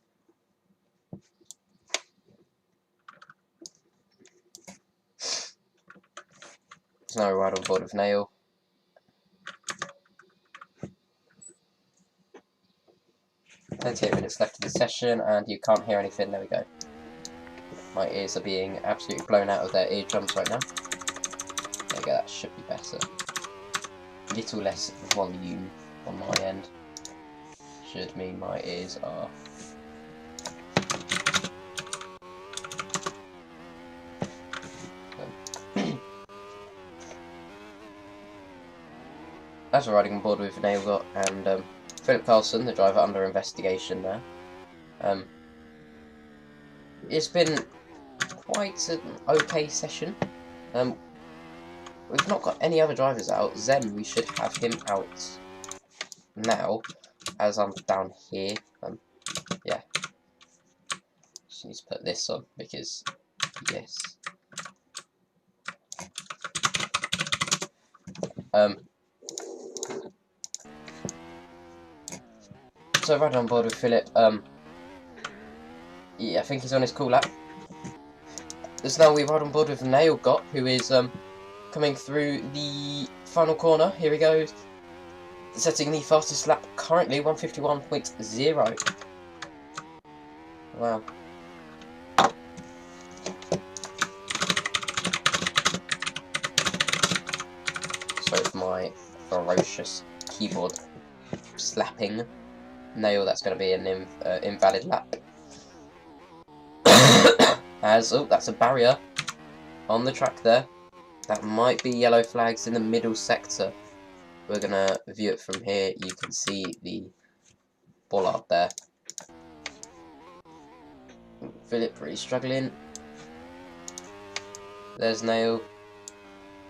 There's no ride on board with Nail. "38 minutes left of the session, and you can't hear anything." There we go. My ears are being absolutely blown out of their eardrums right now. There we go, that should be better. A little less volume on my end should mean my ears are as we're riding on board with Nail and Philip Carlson, the driver, under investigation there. It's been quite an okay session. We've not got any other drivers out. Zen, we should have him out now, as I'm down here. Yeah. Just need to put this on, because, yes. So right on board with Philip, yeah, I think he's on his cool lap. As now we ride on board with Nail who is coming through the final corner. Here he goes, setting the fastest lap currently, 151.0. Wow. Sorry for my ferocious keyboard slapping. Nail, that's going to be an invalid lap. Oh, that's a barrier on the track there. That might be yellow flags in the middle sector. We're going to view it from here. You can see the bollard there. Philip really struggling. There's Nail.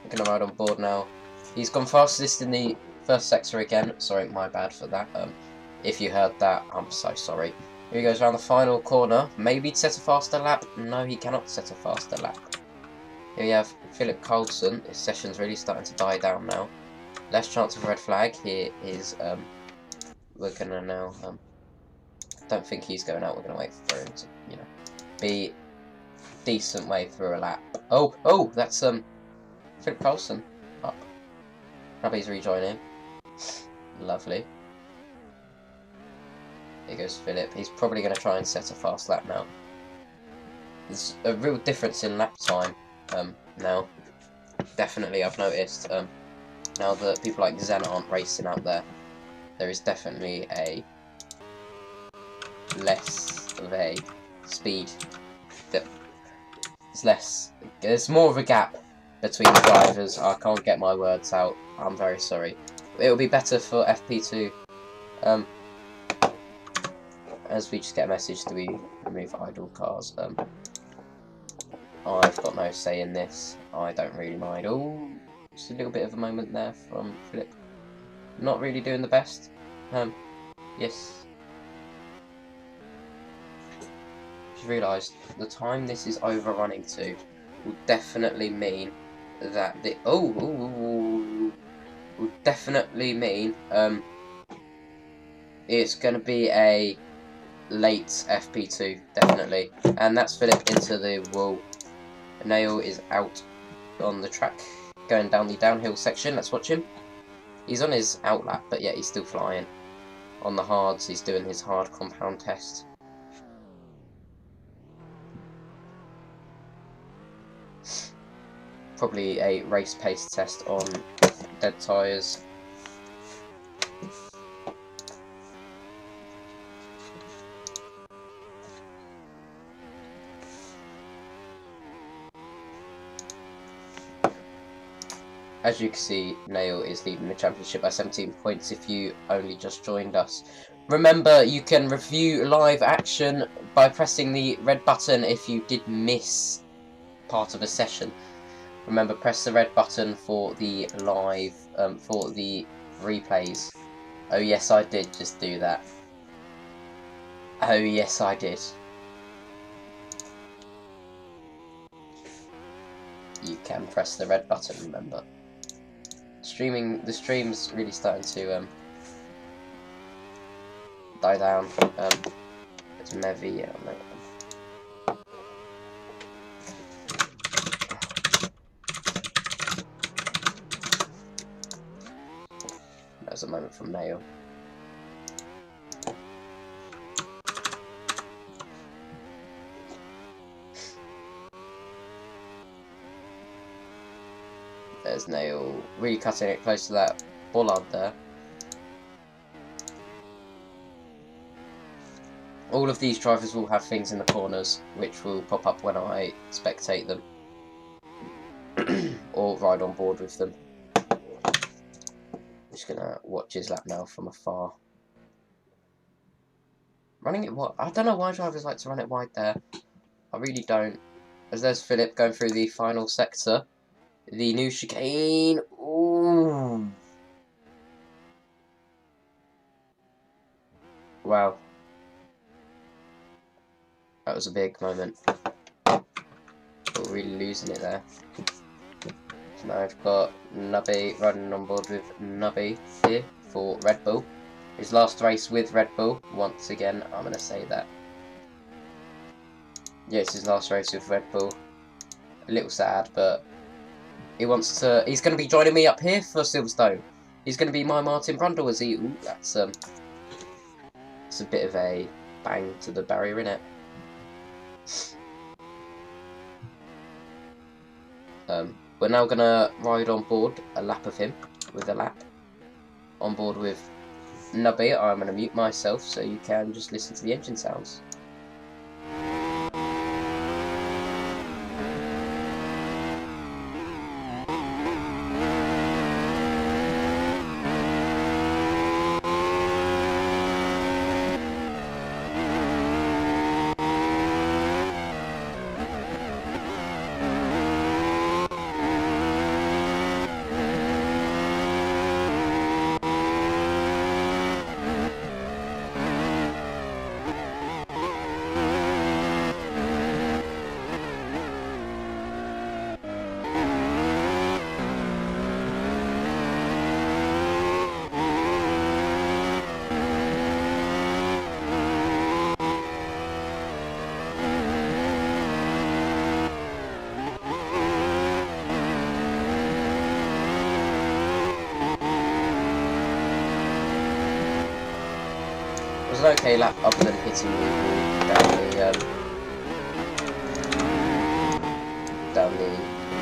We're going to ride on board now. He's gone fastest in the first sector again. Sorry, my bad for that. If you heard that, I'm so sorry. Here he goes around the final corner. Maybe to set a faster lap. No, he cannot set a faster lap. Here we have Philip Carlson. His session's really starting to die down now. Less chance of red flag. Here is, we're gonna now, don't think he's going out. We're gonna wait for him to, you know, be decent way through a lap. Oh, that's, Philip Carlson up. Now he's rejoining. Lovely. Here goes Philip. He's probably going to try and set a fast lap now. There's a real difference in lap time now. Definitely, I've noticed. Now that people like Zen aren't racing out there, there is definitely a less of a speed. There's more of a gap between the drivers. I can't get my words out. I'm very sorry. It'll be better for FP2. As we just get a message, do we remove idle cars? I've got no say in this. I don't really mind. Oh, just a little bit of a moment there from Philip. Not really doing the best. Yes. Just realised the time this is overrunning to will definitely mean that the will definitely mean it's going to be a late FP2, definitely. And that's Philip into the wall. Nail is out on the track, going down the downhill section. Let's watch him. He's on his outlap, but yet he's still flying. On the hards, he's doing his hard compound test. Probably a race pace test on dead tyres. As you can see, Nail is leading the championship by 17 points if you only just joined us. Remember, you can review live action by pressing the red button if you did miss part of a session. Remember, press the red button for the live, for the replays. Oh yes, I did just do that. Oh yes, I did. You can press the red button, remember. The stream's really starting to die down. It's Mevi, yeah, that was a moment from Nail. There's Nail really cutting it close to that bollard there. All of these drivers will have things in the corners which will pop up when I spectate them or ride on board with them. I'm just gonna watch his lap now from afar. Running it wide. I don't know why drivers like to run it wide there. I really don't. As there's Philip going through the final sector. The new chicane. Ooh. Wow. That was a big moment. We're really losing it there. So now I've got Nubby riding on board with Nubby here for Red Bull. His last race with Red Bull. Once again, I'm going to say that. Yeah, it's his last race with Red Bull. A little sad, but he wants to. He's going to be joining me up here for Silverstone. He's going to be my Martin Brundle as he. Ooh, that's it's a bit of a bang to the barrier, innit? We're now going to ride on board a lap of him with a lap. On board with Nubby, I'm going to mute myself so you can just listen to the engine sounds. It was an okay lap other than hitting the wall down the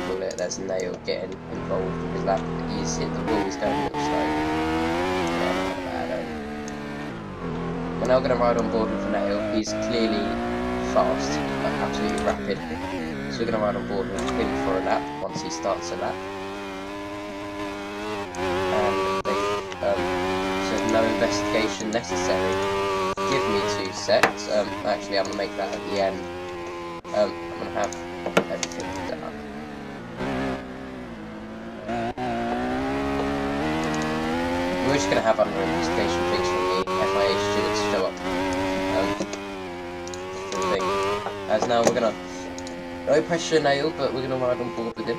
bullet. There's Nail getting involved with his lap. He's hit the wall, he's going a little slow. Yeah, not bad. We're now going to ride on board with Nail. He's clearly fast, like absolutely rapid. So we're going to ride on board with him for a lap once he starts a lap. And they said no investigation necessary. Give me 2 secs. Actually, I'm going to make that at the end. I'm going to have everything done. We're just going to have under investigation things from the FIA students show up. For the thing. As now we're going to no pressure Nail, but we're going to ride on board with him.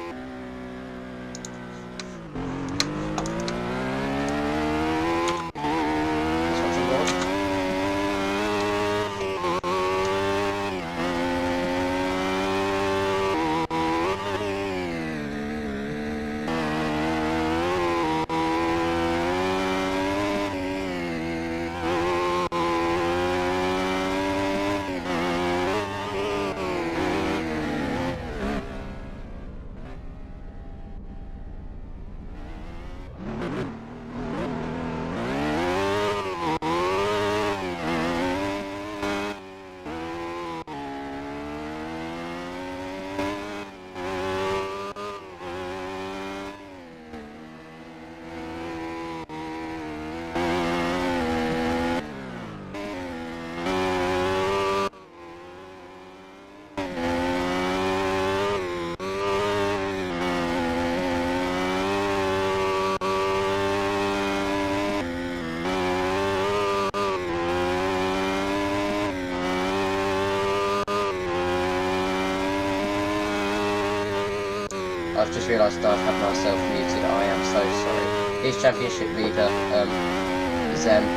I've just realised I've had myself muted. I am so sorry. Here's championship leader, Zen,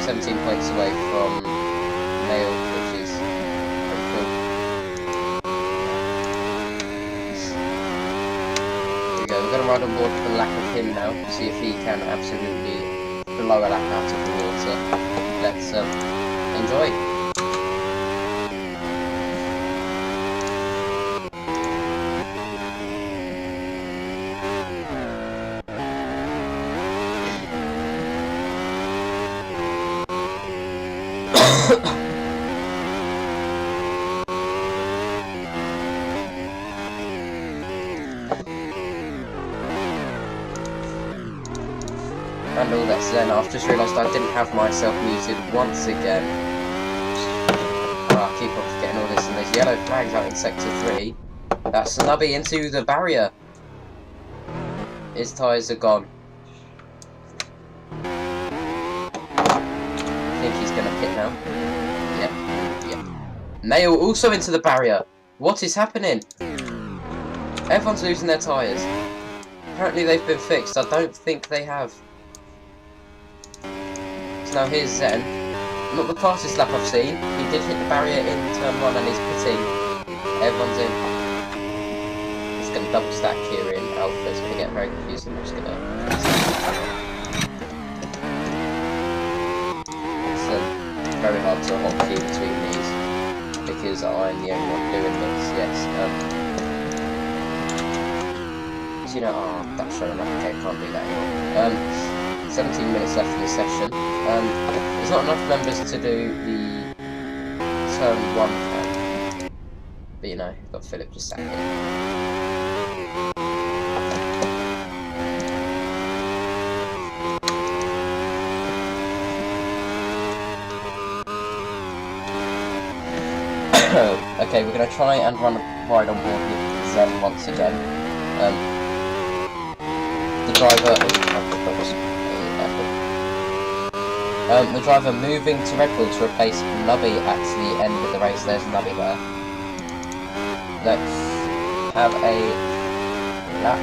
17 points away from Mail, which is pretty cool. Here we go, we're going to ride on board with the lack of him now, see if he can absolutely blow a lap out of the water. Let's enjoy. And all that's then. I've just realised I didn't have myself muted once again. I keep on forgetting all this, and there's yellow flags out in sector 3. That's Nubby into the barrier. His tyres are gone. I think he's going to pit now. Yeah. Mail also into the barrier. What is happening? Everyone's losing their tyres. Apparently they've been fixed. I don't think they have. So now here's Zen. Not the fastest lap I've seen. He did hit the barrier in turn 1 and he's pitting. Everyone's in. It's going to double stack here in Alpha. It's going to get very confusing. I'm just going to... It's very hard to hotkey between these because I'm the only one doing this. Yes. You know, that's showing up. Okay, can't do that anymore. 17 minutes left in the session. There's not enough members to do the turn 1 plan. But you know, you've got Philip just sat here. Okay, we're going to try and ride on board with Zen once again. The driver moving to Red Bull to replace Nubby at the end of the race. There's Nubby there. Let's have a lap.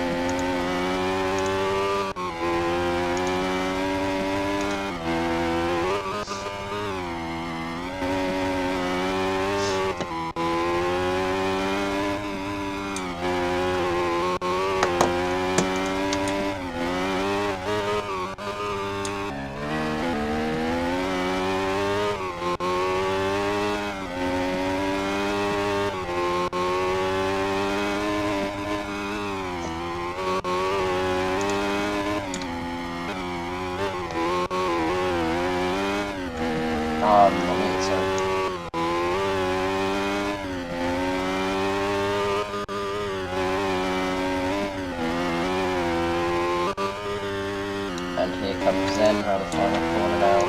And here comes Zen around the final corner now.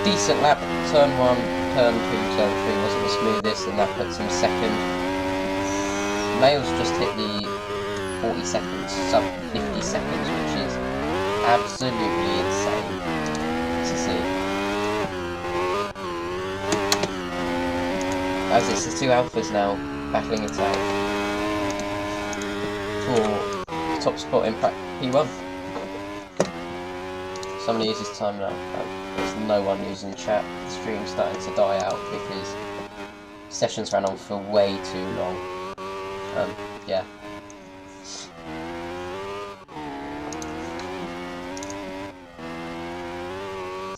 Decent lap, turn 1, turn 2, turn 3 wasn't the smoothest, and that puts him second. Mail's just hit the 40 seconds, sub 50 seconds, which is absolutely insane to see. As it's the 2 alphas now battling it out for the top spot in P1. Somebody uses time now. There's no one using chat. The stream's starting to die out because sessions ran on for way too long. Yeah.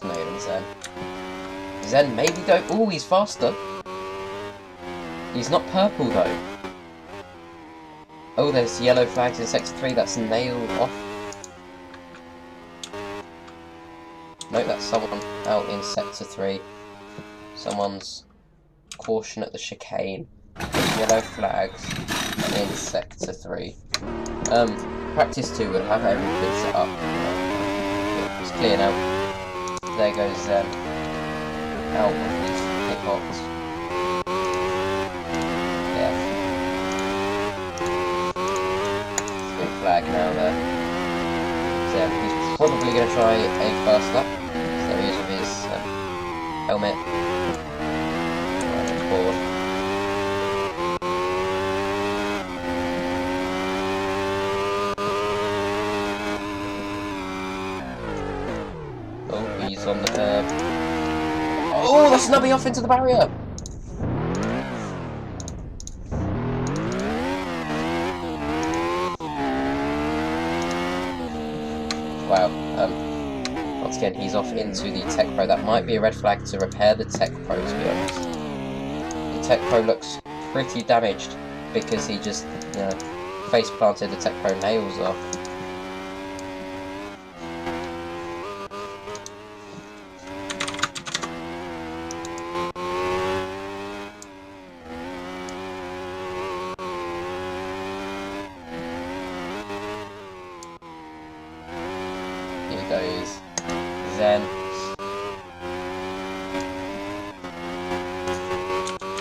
No, even Zen. Zen maybe go. Oh, he's faster. He's not purple though. Oh, there's yellow flags in sector 3. That's nailed off. No, that's someone out in sector 3. Someone's caution at the chicane. Yellow flags in sector 3. Practice 2 will have everything set up. Yeah, it's clear now. There goes Zen. Out of his hitbox. Yeah. Big flag now there. Zen, he's probably going to try a first lap. So there he is with his helmet. Right on board. He's on the curb. Oh, that's Nubby off into the barrier! Wow. Once again, he's off into the Tech Pro. That might be a red flag to repair the Tech Pro, to be honest. The Tech Pro looks pretty damaged because he just, you know, face planted the Tech Pro nails off. Here goes Zen.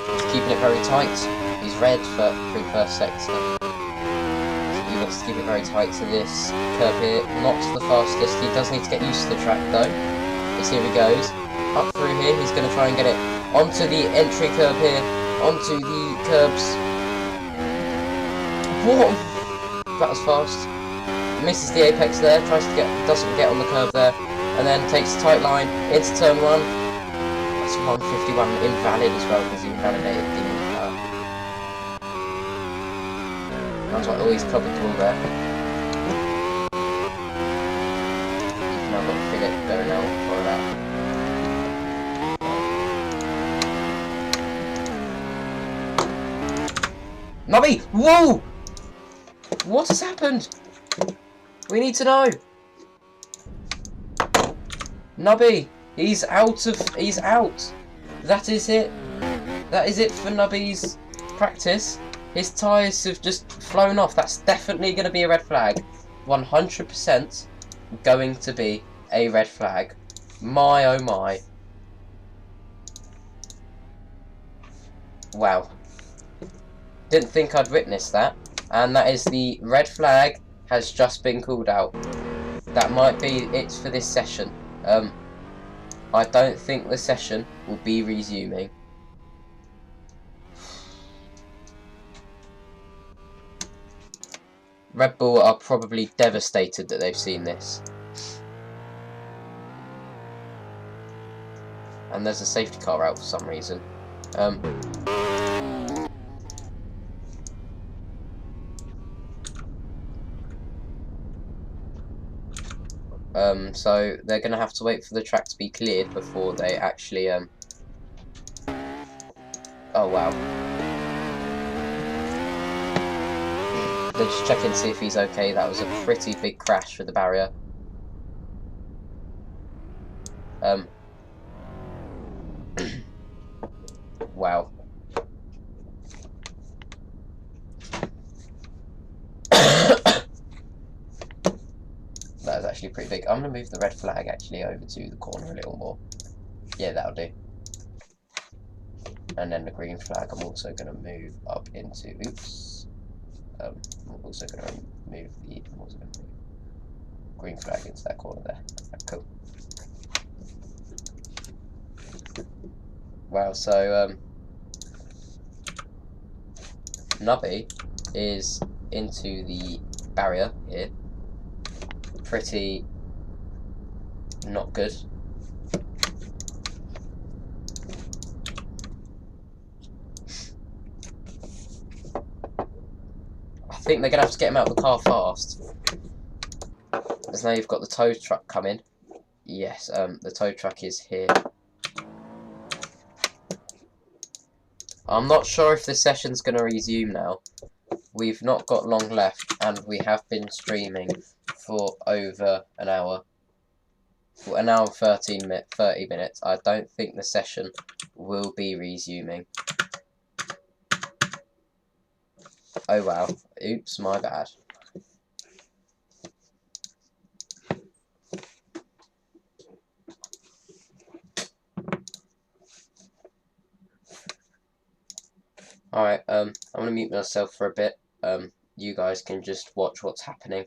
He's keeping it very tight. He's red for first sector. He wants to keep it very tight to this curb here. Not the fastest. He does need to get used to the track though. Because here he goes. Up through here. He's going to try and get it onto the entry curb here. Onto the curbs. Whoa! That was fast. Misses the apex there, doesn't get on the curb there, and then takes a tight line into turn 1. That's 151 invalid as well because he invalidated the I was like, oh, he's covered all there. You've now got to feel it going out for that. Nubby! Whoa! What has happened? We need to know. Nubby, he's out. That is it. That is it for Nubby's practice. His tyres have just flown off. That's definitely going to be a red flag. 100% going to be a red flag. My oh my. Wow. Didn't think I'd witness that. And that is the red flag has just been called out. That might be it for this session. I don't think the session will be resuming. Red Bull are probably devastated that they've seen this. And there's a safety car out for some reason. So they're going to have to wait for the track to be cleared before they actually, oh wow. They're just checking to see if he's okay. That was a pretty big crash for the barrier. Wow. That is actually pretty big. I'm going to move the red flag actually over to the corner a little more. Yeah, that'll do. And then the green flag I'm also going to move up into... Oops. I'm also going to move the... I'm also going to move green flag into that corner there. Cool. Wow, so... Nubby is into the barrier here. Pretty not good. I think they're going to have to get him out of the car fast. As now you've got the tow truck coming. Yes, the tow truck is here. I'm not sure if the session's going to resume now. We've not got long left, and we have been streaming for over an hour. For an hour and 30 minutes. I don't think the session will be resuming. Oh wow. Oops, my bad. Alright, I'm gonna mute myself for a bit. You guys can just watch what's happening.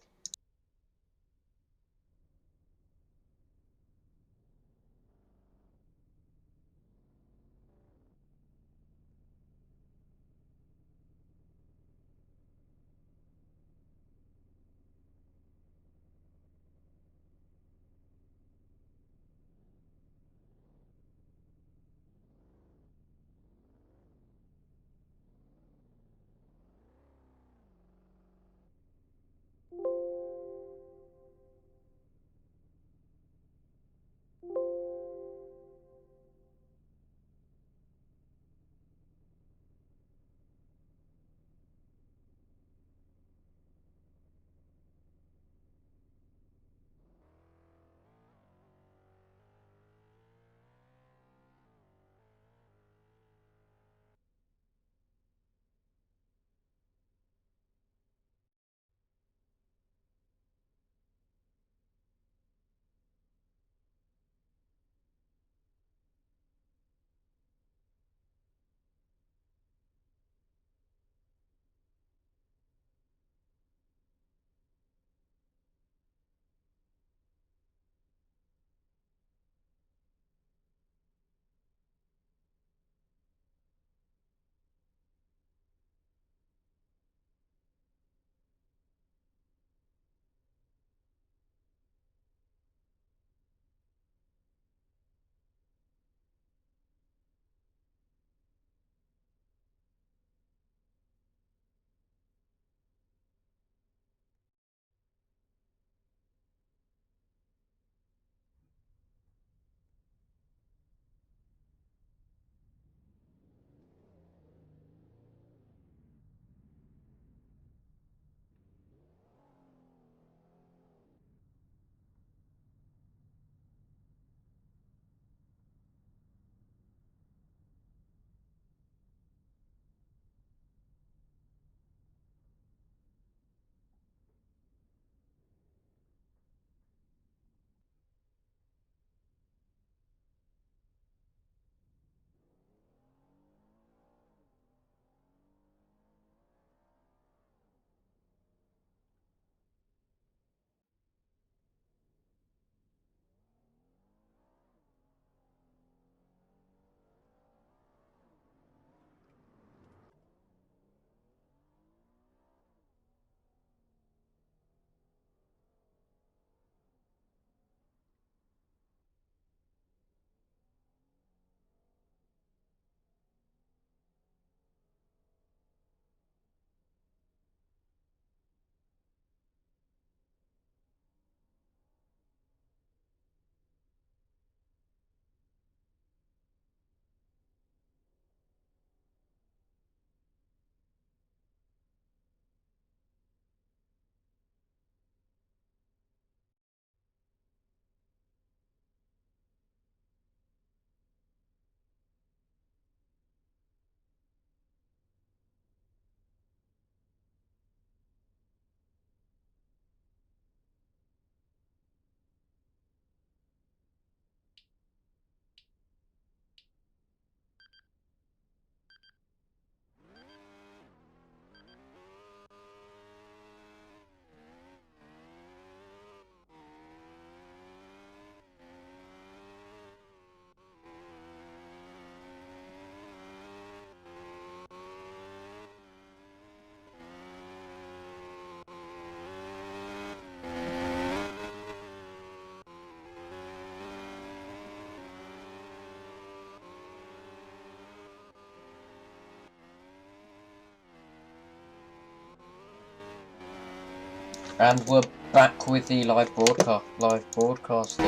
And we're back with the live broadcasting.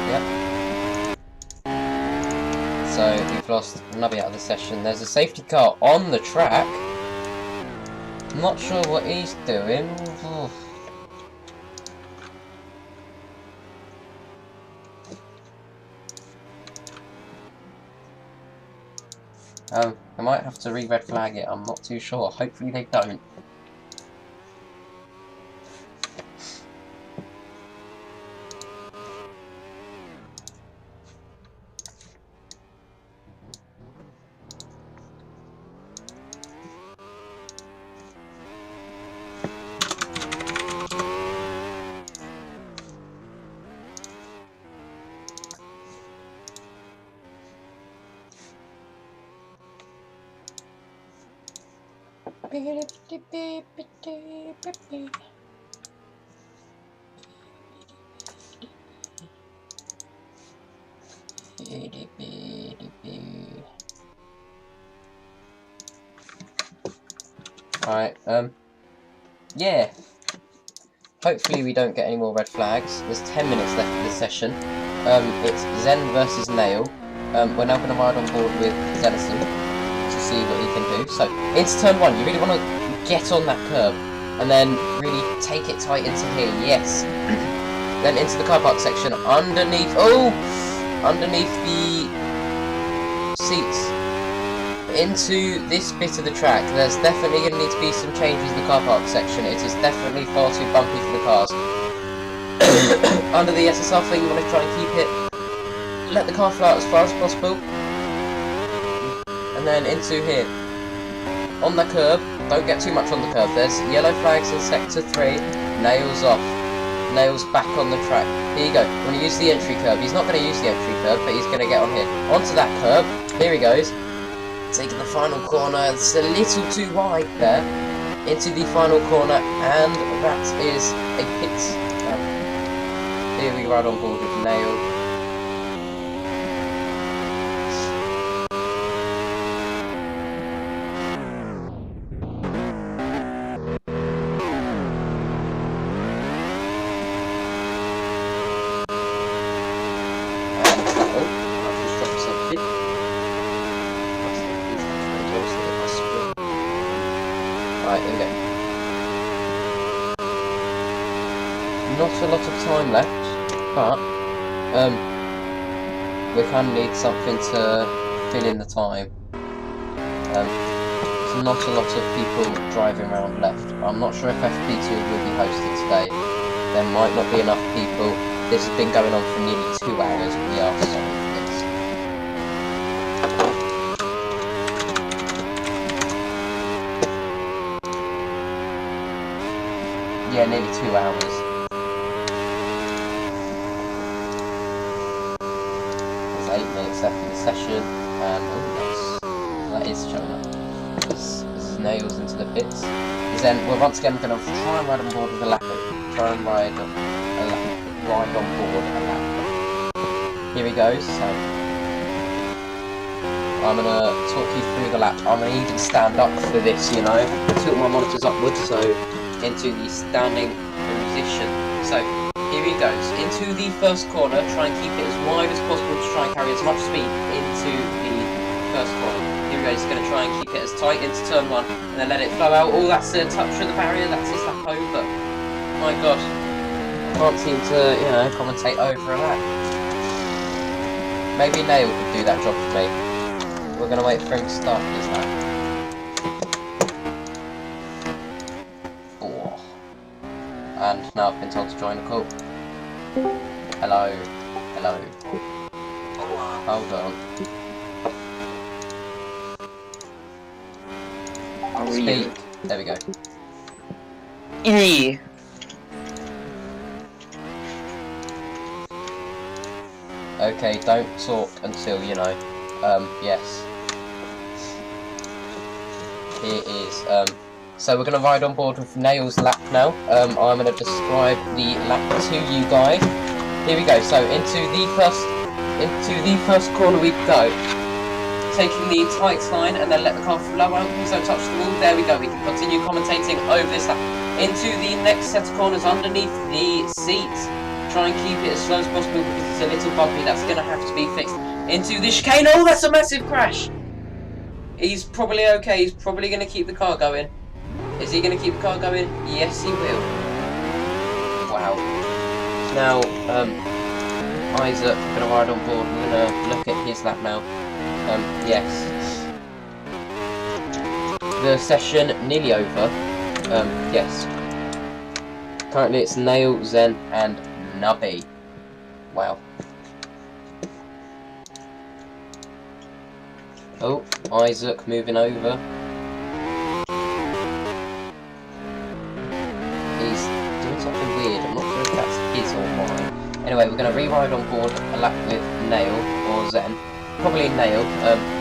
Yep. So we've lost Nubby out of the session. There's a safety car on the track. I'm not sure what he's doing. They might have to re-red flag it. I'm not too sure. Hopefully they don't. Right, yeah. Hopefully we don't get any more red flags. There's 10 minutes left of this session. It's Zen versus Nail. We're now going to ride on board with Zenison to see what he can do. So, into turn 1, you really want to get on that curb and then really take it tight into here, yes. Then into the car park section, underneath the seats, into this bit of the track. There's definitely going to need to be some changes in the car park section. It is definitely far too bumpy for the cars. Under the SSR thing, you want to try and keep it, let the car flow out as far as possible. And then into here. On the curb, don't get too much on the curb. There's yellow flags in sector 3, Nails off. Nails back on the track. Here you go. You want to use the entry curb. He's not going to use the entry curb, but he's going to get on here. Onto that curb. Here he goes. Taking the final corner. It's a little too wide there. Into the final corner, and that is a pit. Here we ride on board with Nail. Right, here we go. Not a lot of time left, but we kind of need something to fill in the time. There's not a lot of people driving around left. I'm not sure if FP2 will be hosted today. There might not be enough people. This has been going on for nearly 2 hours. We are sorry for this. Yeah, nearly 2 hours. There's 8 minutes left in the session, and oh, that is showing up. This is Nails into the pits. Then we're once again going to try and ride on board with a lap. Try and ride on board a lap. Here he goes. So I'm going to talk you through the lap. I'm going to even stand up for this, you know. Tilt my monitors upwards, so into the standing position. So here he goes. Into the first corner, try and keep it as wide as possible to try and carry as much speed into the first corner. Here we go, he's going to try and keep it as tight into turn 1 and then let it flow out. Oh, that's a touch of the barrier, that's his lap over. My god. I can't seem to, you know, commentate over a lap. Maybe Nail could do that job for me. We're going to wait for him to start his lap. And now I've been told to join the call. Hello. Hello. Hold on. Speak. There we go. Eee. Okay, don't talk until, you know, yes. Here is, so we're going to ride on board with Nail's lap now. I'm going to describe the lap to you guys. Here we go. So into the first corner we go. Taking the tight line and then let the car flow out. Please don't touch the wall. There we go. We can continue commentating over this lap. into the next set of corners underneath the seat. Try and keep it as slow as possible because it's a little bumpy. That's going to have to be fixed. Into the chicane. Oh, that's a massive crash. He's probably okay. He's probably going to keep the car going. Is he going to keep the car going? Yes, he will. Wow. Now, Isaac, I'm going to ride on board. We're going to look at his lap now. Yes. The session nearly over. Yes. Currently it's Nail, Zen, and Nubby. Wow. Oh, Isaac moving over. He's doing something weird. I'm not sure if that's his or mine. Anyway, we're going to re-ride on board a lap with Nail or Zen. Probably Nail.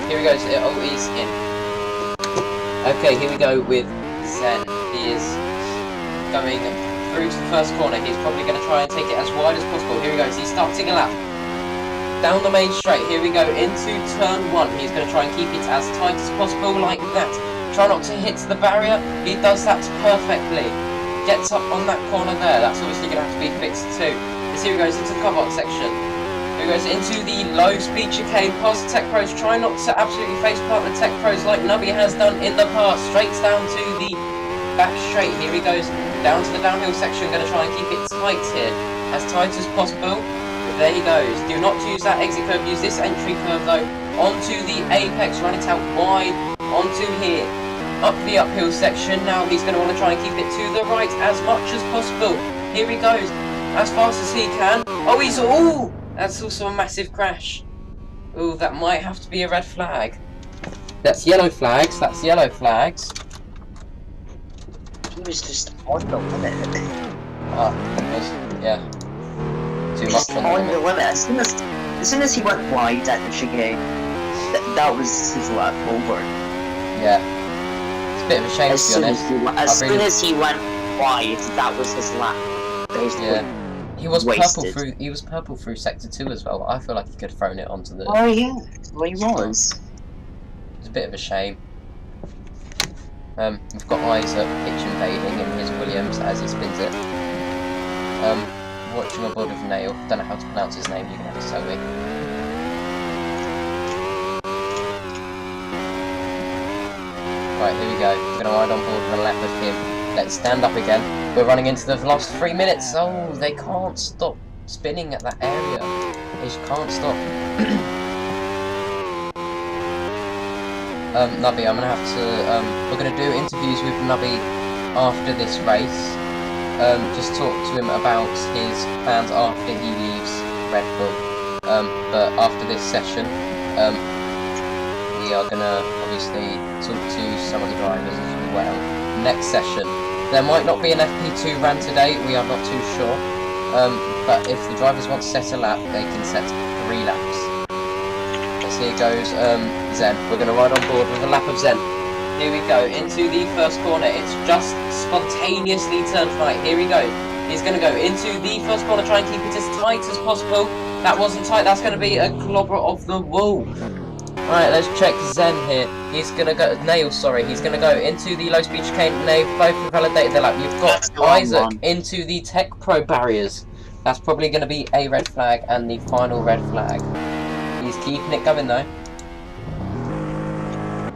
Here he goes. Oh, he's in. Okay, here we go with Zen. He is going through to the first corner. He's probably going to try and take it as wide as possible. Here he goes. He's starting a lap. Down the main straight. Here we go into turn 1. He's going to try and keep it as tight as possible like that. Try not to hit the barrier. He does that perfectly. Gets up on that corner there. That's obviously going to have to be fixed too. As here he goes into the car box section. Here he goes into the low speed chicane past the Tech Pros. Try not to absolutely face plant the Tech Pros like Nubby has done in the past. Straight down to the back straight. Here he goes down to the downhill section. Going to try and keep it tight here. As tight as possible. There he goes. Do not use that exit curve. Use this entry curve though. Onto the apex. Run it out wide. Onto here. Up the uphill section. Now he's going to want to try and keep it to the right as much as possible. Here he goes. As fast as he can. Oh, he's... Ooh! That's also a massive crash. Ooh, that might have to be a red flag. That's yellow flags. That's yellow flags. He was just on the limit. Yeah. Too much on the limit. As soon as he went wide at the chicane, that was his lap over. Yeah. It's a bit of a shame, to be honest. As soon as he went wide, that was his lap. Basically. Yeah. He was wasted. purple through. He was purple through sector 2 as well. I feel like he could have thrown it onto the. Oh yeah, well he was. It's a bit of a shame. We've got Isaac pitch invading in his Williams as he spins it. Watching on board with Nail. Don't know how to pronounce his name. You're gonna have to tell me. Right, here we go. We're gonna ride on board with a lap with him. Let's stand up again. We're running into the last 3 minutes. Oh, they can't stop spinning at that area. They just can't stop. Nubby, I'm gonna have to. We're gonna do interviews with Nubby after this race. Just talk to him about his plans after he leaves Red Bull. But after this session, we are gonna obviously talk to some of the drivers as well. Next session. There might not be an FP2 ran today, we are not too sure. But if the drivers want to set a lap, they can set 3 laps. Let's see, here goes Zen. We're going to ride on board with a lap of Zen. Here we go, into the first corner. It's just spontaneously turned right. Here we go. He's going to go into the first corner, try and keep it as tight as possible. That wasn't tight, that's going to be a clobber of the wall. Alright, let's check Zen here. He's gonna go, he's gonna go into the low speed chicane. They've both validated their lap. You've got Isaac into the Tech Pro barriers. That's probably gonna be a red flag and the final red flag. He's keeping it going though.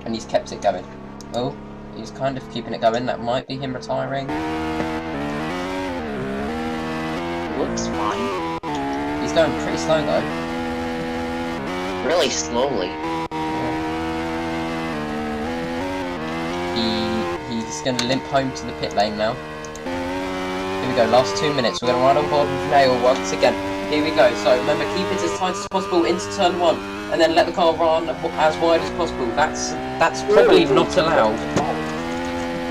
And he's kept it going. Oh, he's kind of keeping it going. That might be him retiring. Looks fine. He's going pretty slow though. Really slowly. He's going to limp home to the pit lane now. Here we go, last 2 minutes. We're going to ride on board with Nail once again. Here we go. So remember, keep it as tight as possible into turn 1, and then let the car run as wide as possible. That's probably not allowed.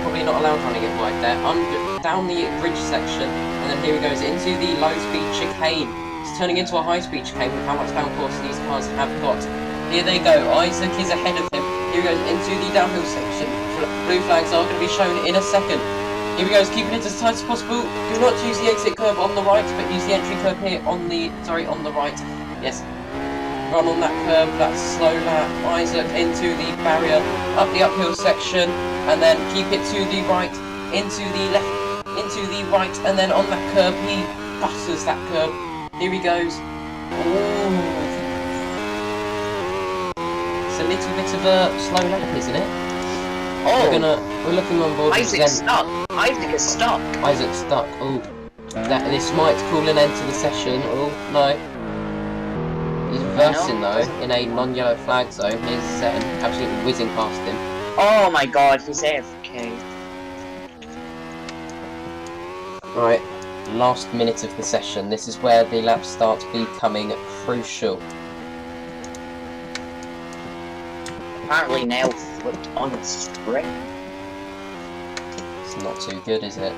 Probably not allowed running it wide there. Down the bridge section, and then here he goes into the low speed chicane. It's turning into a high speed chicane with how much downforce these cars have got. Here they go. Isaac is ahead of him. Here he goes into the downhill section. Blue flags are going to be shown in a second. Here he goes, keeping it as tight as possible. Do not use the exit curve on the right, but use the entry curve here on the right. Yes. Run on that curve, that's a slow lap. Isaac into the barrier, up the uphill section, and then keep it to the right, into the left into the right, and then on that curb, he butters that curb. Here he goes. Ooh. It's a little bit of a slow lap, isn't it? Oh, We're looking on board. Isaac's stuck. Isaac is stuck. Isaac's stuck. Oh, this might call an end to the session. Oh no. He's reversing though in a non-yellow flag zone. Here's Zen absolutely whizzing past him. Oh my god, he's AFK. Right, last minute of the session. This is where the laps start becoming crucial. Apparently now flipped on its string. It's not too good, is it?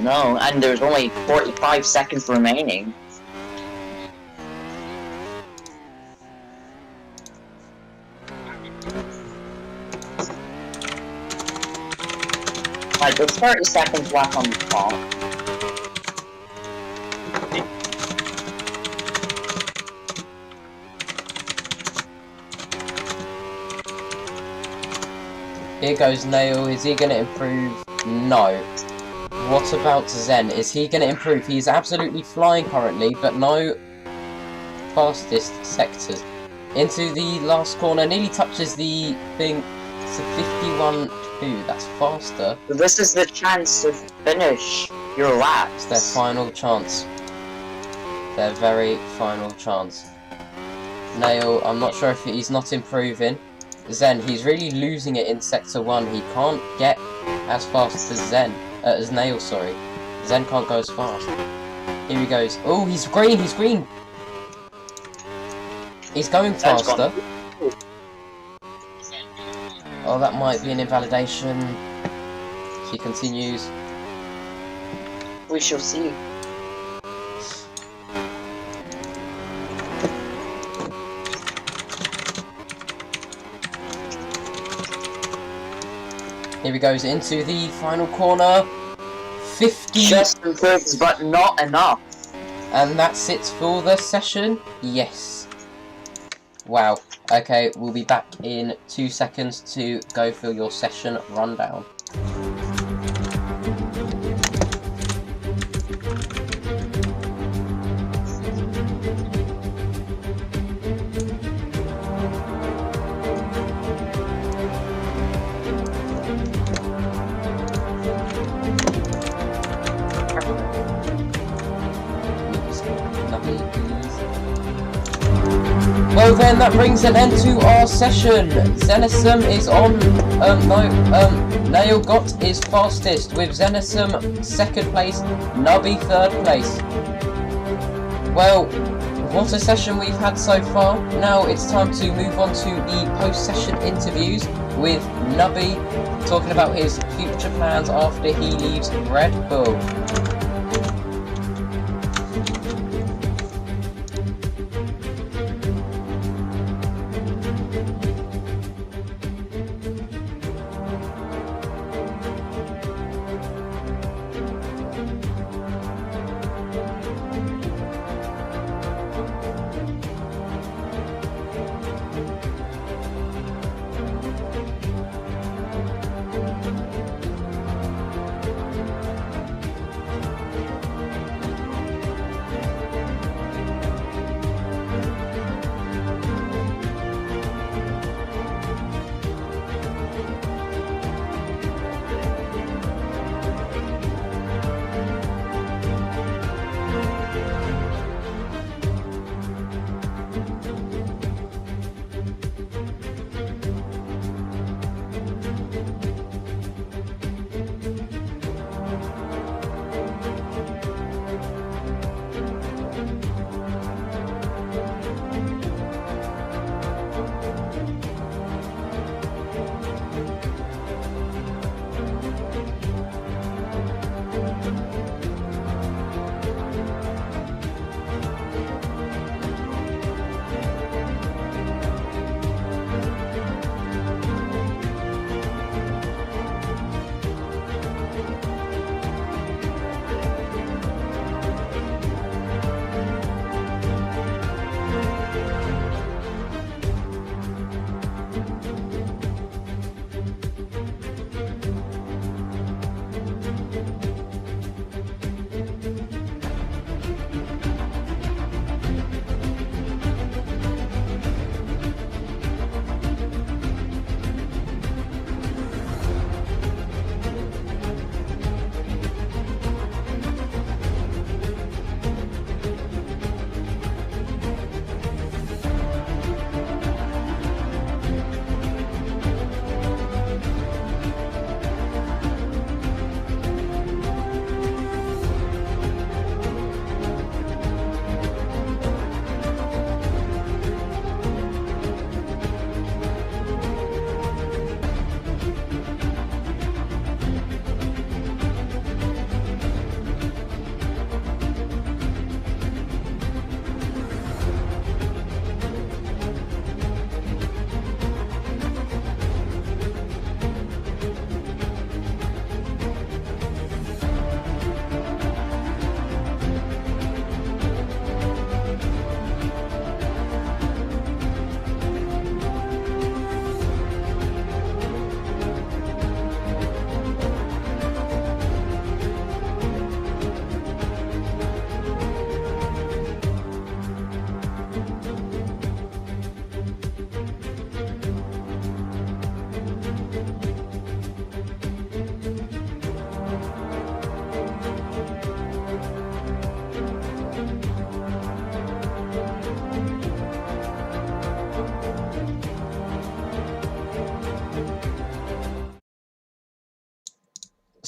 No, and there's only 45 seconds remaining. Like, there's 30 seconds left on the clock. Here goes Nail. Is he going to improve? No. What about Zen? Is he going to improve? He's absolutely flying currently, but no fastest sectors. Into the last corner, nearly touches the thing. It's a 51.2. That's faster. This is the chance to finish your laps. It's their final chance. Their very final chance. Nail, I'm not sure if he's not improving. Zen, he's really losing it in Sector 1. He can't get as fast as as Nail, sorry. Zen can't go as fast. Here he goes. Oh, he's green, he's green! He's going faster. Oh, that might be an invalidation. If he continues. We shall see. Here he goes into the final corner. 50. Just improves, but not enough. And that's it for the session. Yes. Wow. Okay, we'll be back in 2 seconds to go through your session rundown. Well then, that brings an end to our session. Zenisum is on, Nail Got is fastest, with Zenisum 2nd place, Nubby 3rd place. Well, what a session we've had so far. Now it's time to move on to the post-session interviews with Nubby, talking about his future plans after he leaves Red Bull.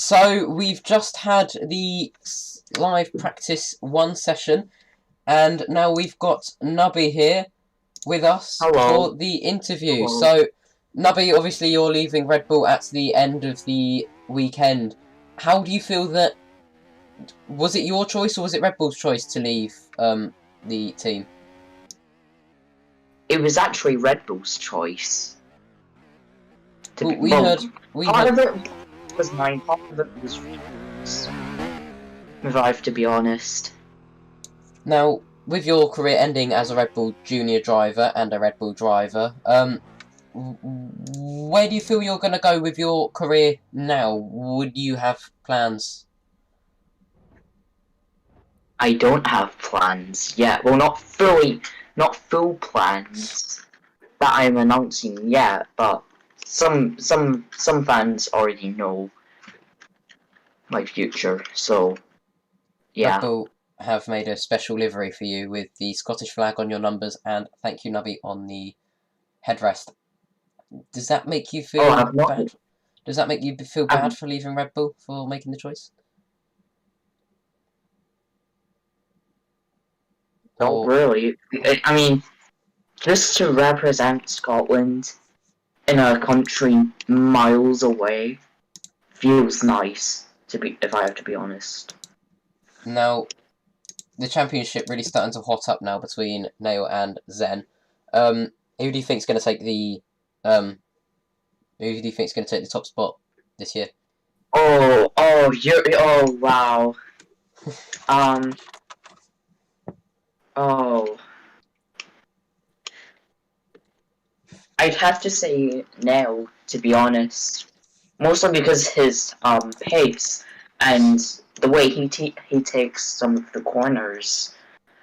So we've just had the live practice 1 session, and now we've got Nubby here with us Hello. for the interview. Hello. So, Nubby, obviously you're leaving Red Bull at the end of the weekend. How do you feel that... Was it your choice or was it Red Bull's choice to leave the team? It was actually Red Bull's choice. Well, we Part heard... of it was mine, part of it was Red's, if I have to be honest. Now, with your career ending as a Red Bull junior driver and a Red Bull driver, where do you feel you're going to go with your career now? Would you have plans? I don't have plans yet. Well, not full plans that I'm announcing yet, but some fans already know my future, so yeah. Red Bull have made a special livery for you with the Scottish flag on your numbers and thank you Nubby on the headrest. Does that make you feel bad? Does that make you feel bad for leaving Red Bull, for making the choice? Not really. I mean, just to represent Scotland in a country miles away feels nice, if I have to be honest. Now, the championship really starting to hot up now between Nail and Zen. Who do you think's going to take the who do you think's going to take the top spot this year? Oh wow. Oh. I'd have to say Nail, to be honest. Mostly because his pace and the way he takes some of the corners.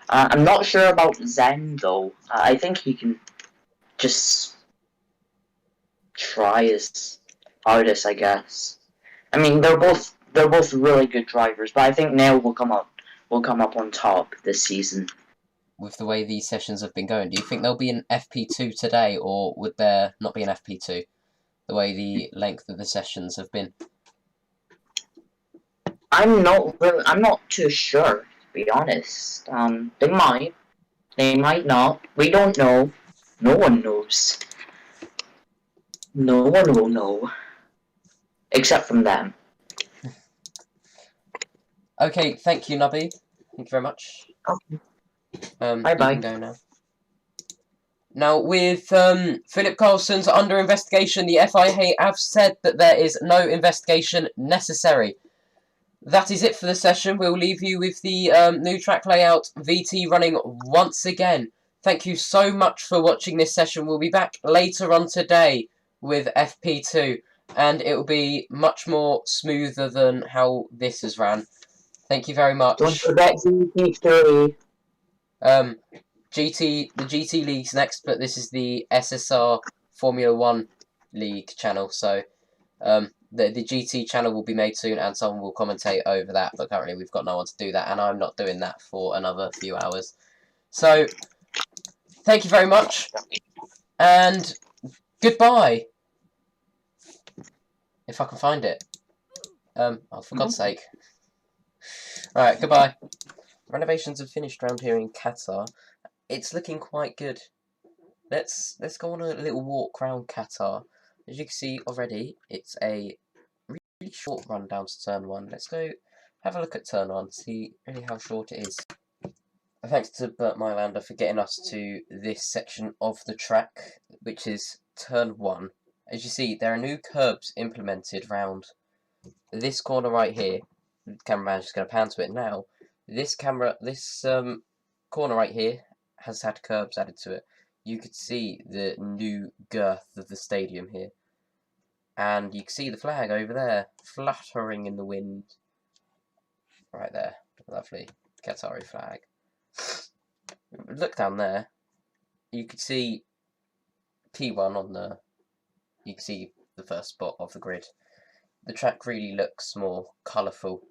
I'm not sure about Zen though. I think he can just try his hardest, I guess. I mean, they're both really good drivers, but I think Nail will come up on top this season. With the way these sessions have been going, do you think there'll be an FP2 today, or would there not be an FP2? The way the length of the sessions have been. I'm not too sure, to be honest. They might not. We don't know. No one knows. No one will know. Except from them. Okay, thank you, Nubby. Thank you very much. Okay. You can go now. Now, with Philip Carlson's under investigation, the FIA have said that there is no investigation necessary. That is it for the session. We'll leave you with the new track layout, VT running once again. Thank you so much for watching this session. We'll be back later on today with FP2, and it will be much more smoother than how this has ran. Thank you very much. Don't forget GT3. The GT League's next, but this is the SSR Formula 1 League channel, so the GT channel will be made soon and someone will commentate over that, but currently we've got no one to do that and I'm not doing that for another few hours. So, thank you very much and goodbye! If I can find it. Oh, for God's sake. Alright, goodbye. Renovations have finished around here in Qatar. It's looking quite good. Let's go on a little walk around Qatar. As you can see already, it's a really short run down to turn 1. Let's go have a look at turn 1, see really how short it is. Thanks to Bert Mylander for getting us to this section of the track, which is turn 1. As you see, there are new curbs implemented round this corner right here. The cameraman's just going to pan to it now. This corner right here has had curbs added to it. You could see the new girth of the stadium here. And you can see the flag over there, fluttering in the wind. Right there, lovely Qatari flag. Look down there, you could see P1 on the... You can see the first spot of the grid. The track really looks more colourful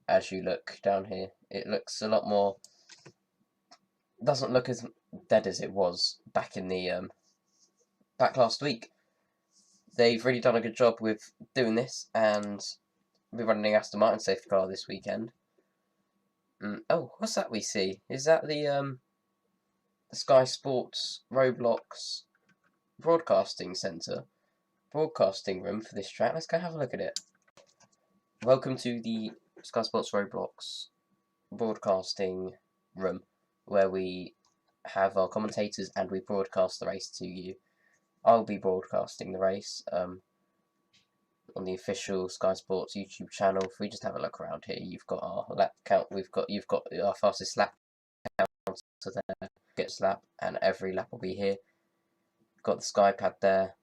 as you look down here. It looks a lot more... Doesn't look as dead as it was back in the back last week. They've really done a good job with doing this, and We're running Aston Martin safety car this weekend. Oh, what's that we see? Is that the Sky Sports Roblox broadcasting centre? Broadcasting room for this track? Let's go have a look at it. Welcome to the Sky Sports Roblox broadcasting room, where we have our commentators and we broadcast the race to you. I'll be broadcasting the race on the official Sky Sports YouTube channel. If we just have a look around here, you've got our lap count. You've got our fastest lap count to there, gets lap, and every lap will be here. Got the Sky Pad there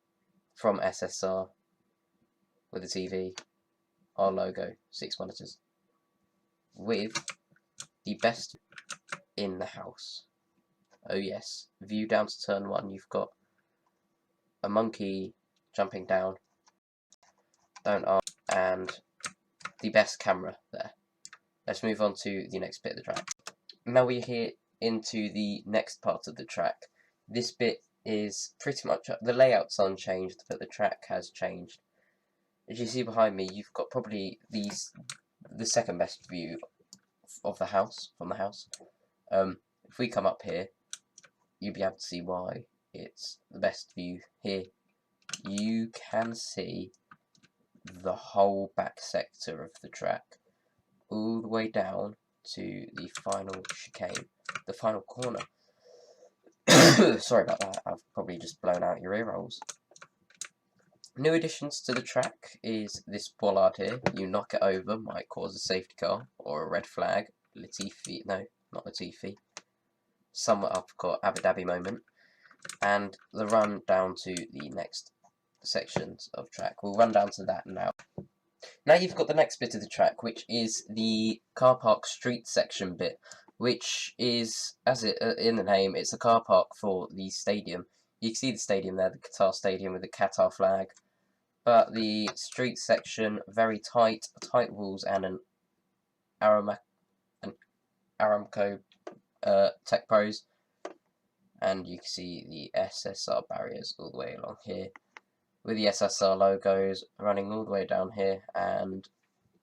from SSR with the TV, our logo, 6 monitors, with the best in the house. Oh yes, view down to turn 1. You've got a monkey jumping down, and the best camera there. Let's move on to the next bit of the track. Now we're here into the next part of the track. This bit is pretty much, the layout's unchanged, but the track has changed. As you see behind me, you've got probably the second best view of the house, from the house. If we come up here, you'll be able to see why it's the best view here. You can see the whole back sector of the track, all the way down to the final chicane, the final corner. Sorry about that, I've probably just blown out your ear rolls. New additions to the track is this bollard here. You knock it over, might cause a safety car or a red flag. Latifi, no, not Latifi. Somewhat I've got Abu Dhabi moment. And the run down to the next sections of track. We'll run down to that now. Now you've got the next bit of the track, which is the car park street section bit, which is, as it in the name, it's a car park for the stadium. You can see the stadium there, the Qatar stadium with the Qatar flag. But the street section, very tight walls and an Aramco Tech Pros. And you can see the SSR barriers all the way along here, with the SSR logos running all the way down here, and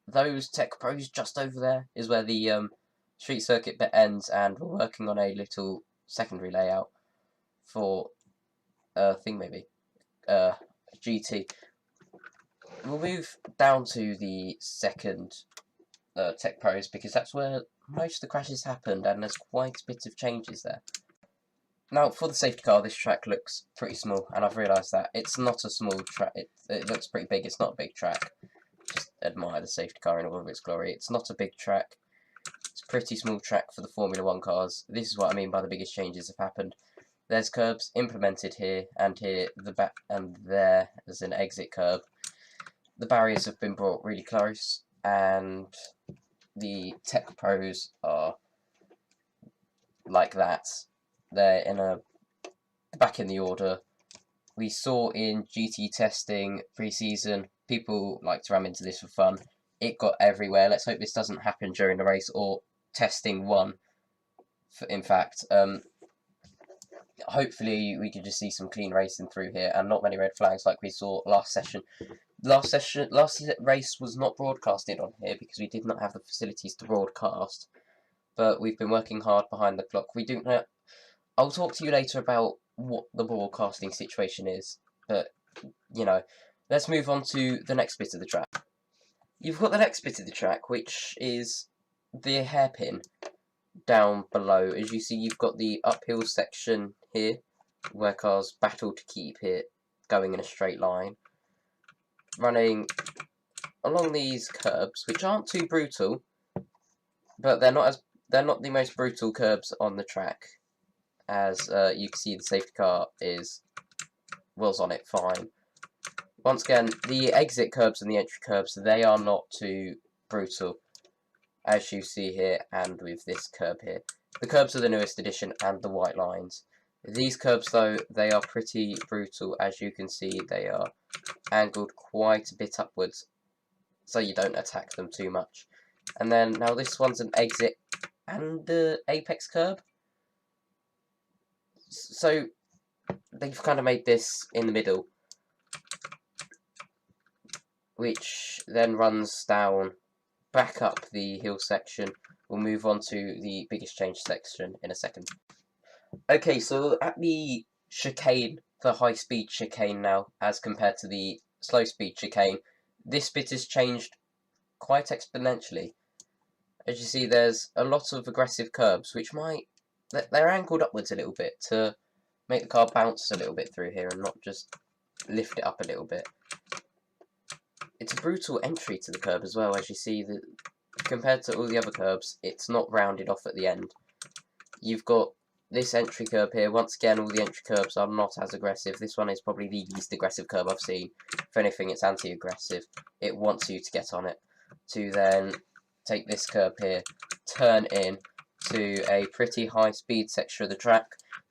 those Tech Pros just over there is where the street circuit bit ends, and we're working on a little secondary layout for GT. We'll move down to the second Tech Pros, because that's where most of the crashes happened, and there's quite a bit of changes there. Now, for the safety car, this track looks pretty small, and I've realised that it's not a small track. It looks pretty big. It's not a big track. Just admire the safety car in all of its glory. It's not a big track. It's a pretty small track for the Formula 1 cars. This is what I mean by the biggest changes have happened. There's curbs implemented here, and here, and there is an exit curb. The barriers have been brought really close, and the Tech Pros are like that. They're back in the order. We saw in GT testing pre-season, people like to ram into this for fun. It got everywhere. Let's hope this doesn't happen during the race or testing 1. In fact, hopefully we can just see some clean racing through here and not many red flags like we saw last session. Last race was not broadcasted on here because we did not have the facilities to broadcast. But we've been working hard behind the clock. I'll talk to you later about what the broadcasting situation is, but, you know, let's move on to the next bit of the track. You've got the next bit of the track, which is the hairpin down below. As you see, you've got the uphill section here, where cars battle to keep it going in a straight line, running along these curbs, which aren't too brutal, but they're not the most brutal curbs on the track. As you can see, the safety car was on it fine. Once again, the exit curbs and the entry curbs, they are not too brutal, as you see here, and with this curb here. The curbs are the newest addition, and the white lines. These curbs, though, they are pretty brutal. As you can see, they are angled quite a bit upwards, so you don't attack them too much. And then, now this one's an exit and the apex curb. So they've kind of made this in the middle. which then runs down, back up the hill section. We'll move on to the biggest change section in a second. Okay, so at the chicane, the high-speed chicane now, as compared to the slow-speed chicane, this bit has changed quite exponentially. As you see, there's a lot of aggressive curbs, which they're angled upwards a little bit to make the car bounce a little bit through here and not just lift it up a little bit. It's a brutal entry to the curb as well, as you see, that compared to all the other curbs, it's not rounded off at the end. You've got this entry curb here. Once again, all the entry curbs are not as aggressive. This one is probably the least aggressive curb I've seen. If anything, it's anti-aggressive. It wants you to get on it, to then take this curb here, turn in to a pretty high speed section of the track.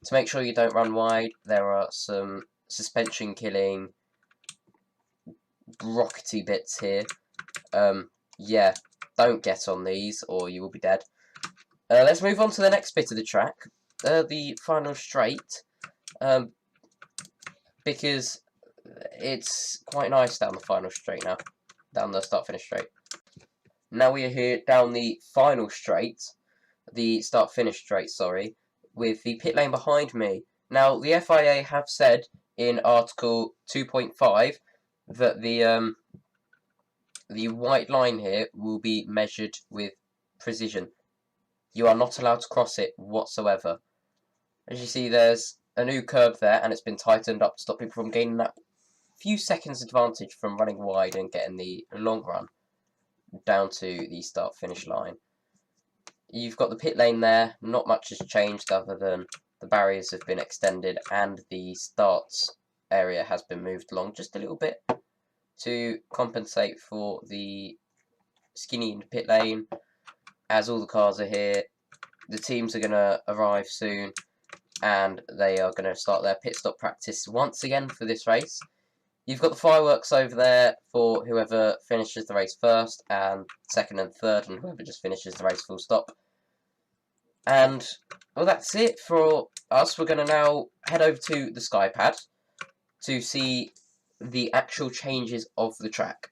To make sure you don't run wide, there are some suspension killing rockety bits here. Yeah, don't get on these or you will be dead. Let's move on to the next bit of the track, the final straight, because it's quite nice down the final straight now, down the start-finish straight. Now we are here down the final straight, the start-finish straight, sorry, with the pit lane behind me. Now, the FIA have said in Article 2.5 that the white line here will be measured with precision. You are not allowed to cross it whatsoever. As you see, there's a new curb there, and it's been tightened up to stop people from gaining that few seconds advantage from running wide and getting the long run down to the start-finish line. You've got the pit lane there. Not much has changed other than the barriers have been extended and the starts area has been moved along just a little bit to compensate for the skinny in the pit lane. As all the cars are here, the teams are going to arrive soon and they are going to start their pit stop practice once again for this race. You've got the fireworks over there for whoever finishes the race first, and second and third, and whoever just finishes the race full stop. And, well, that's it for us. We're going to now head over to the SkyPad to see the actual changes of the track.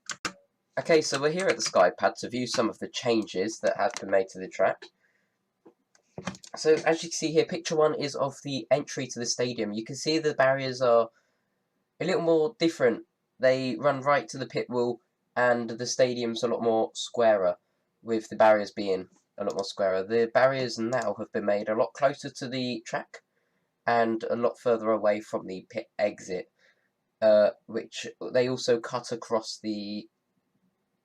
Okay, so we're here at the SkyPad to view some of the changes that have been made to the track. So, as you can see here, picture one is of the entry to the stadium. You can see the barriers are a little more different. They run right to the pit wall, and the stadium's a lot more squarer, with the barriers being a lot more squarer. The barriers now have been made a lot closer to the track, and a lot further away from the pit exit, which they also cut across the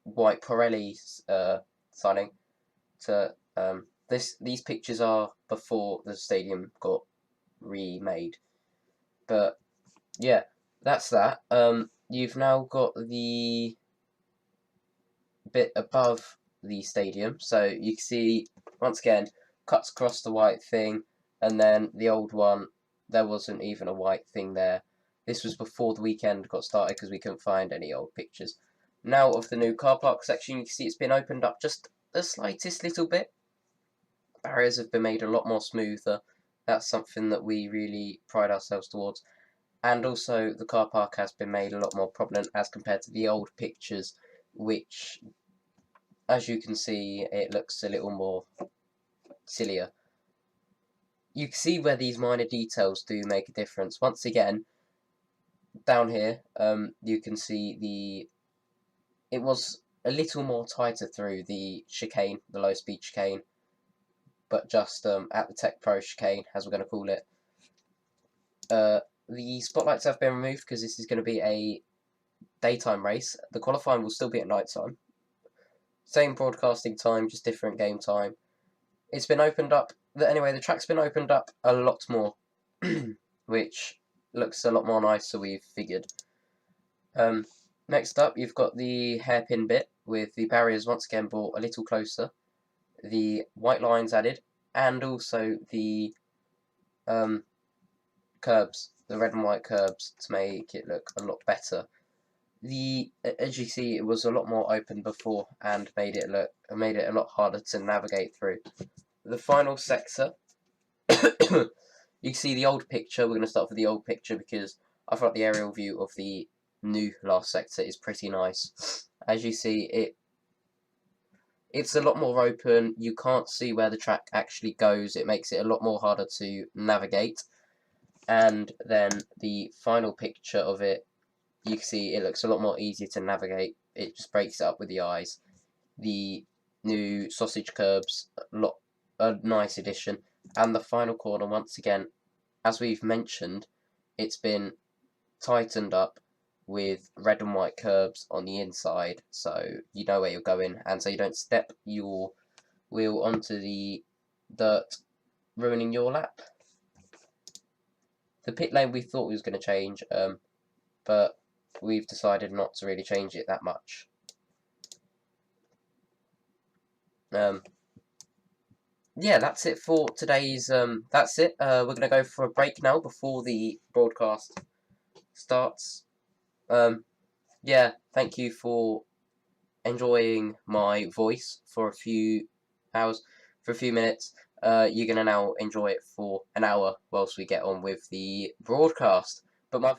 white Pirelli signing. To these pictures are before the stadium got remade, but yeah. That's that. You've now got the bit above the stadium, so you can see, once again, cuts across the white thing, and then the old one, there wasn't even a white thing there. This was before the weekend got started because we couldn't find any old pictures. Now, of the new car park section, you can see it's been opened up just the slightest little bit. Barriers have been made a lot more smoother. That's something that we really pride ourselves towards. And also, the car park has been made a lot more prominent as compared to the old pictures, which, as you can see, it looks a little more sillier. You can see where these minor details do make a difference. Once again, down here, you can see it was a little more tighter through the chicane, the low-speed chicane, but just at the Tech Pro chicane, as we're going to call it. The spotlights have been removed because this is going to be a daytime race. The qualifying will still be at night time. Same broadcasting time, just different game time. It's been opened up. Anyway, the track's been opened up a lot more, which looks a lot more nicer, we've figured. Next up, you've got the hairpin bit with the barriers once again brought a little closer. The white lines added, and also the curbs, the red and white curbs, to make it look a lot better. As you see, it was a lot more open before and made it a lot harder to navigate through. The final sector, you can see the old picture. We're going to start with the old picture because I thought the aerial view of the new last sector is pretty nice. As you see, it's a lot more open. You can't see where the track actually goes. It makes it a lot more harder to navigate. And then the final picture of it, you can see it looks a lot more easier to navigate. It just breaks it up with the eyes. The new sausage curbs, a nice addition. And the final corner, once again, as we've mentioned, it's been tightened up with red and white curbs on the inside, so you know where you're going, and so you don't step your wheel onto the dirt, ruining your lap. The pit lane we thought was going to change, but we've decided not to really change it that much. Yeah, that's it for today's. That's it. We're going to go for a break now before the broadcast starts. Yeah, thank you for enjoying my voice for a few hours, for a few minutes. You're going to now enjoy it for an hour whilst we get on with the broadcast. But my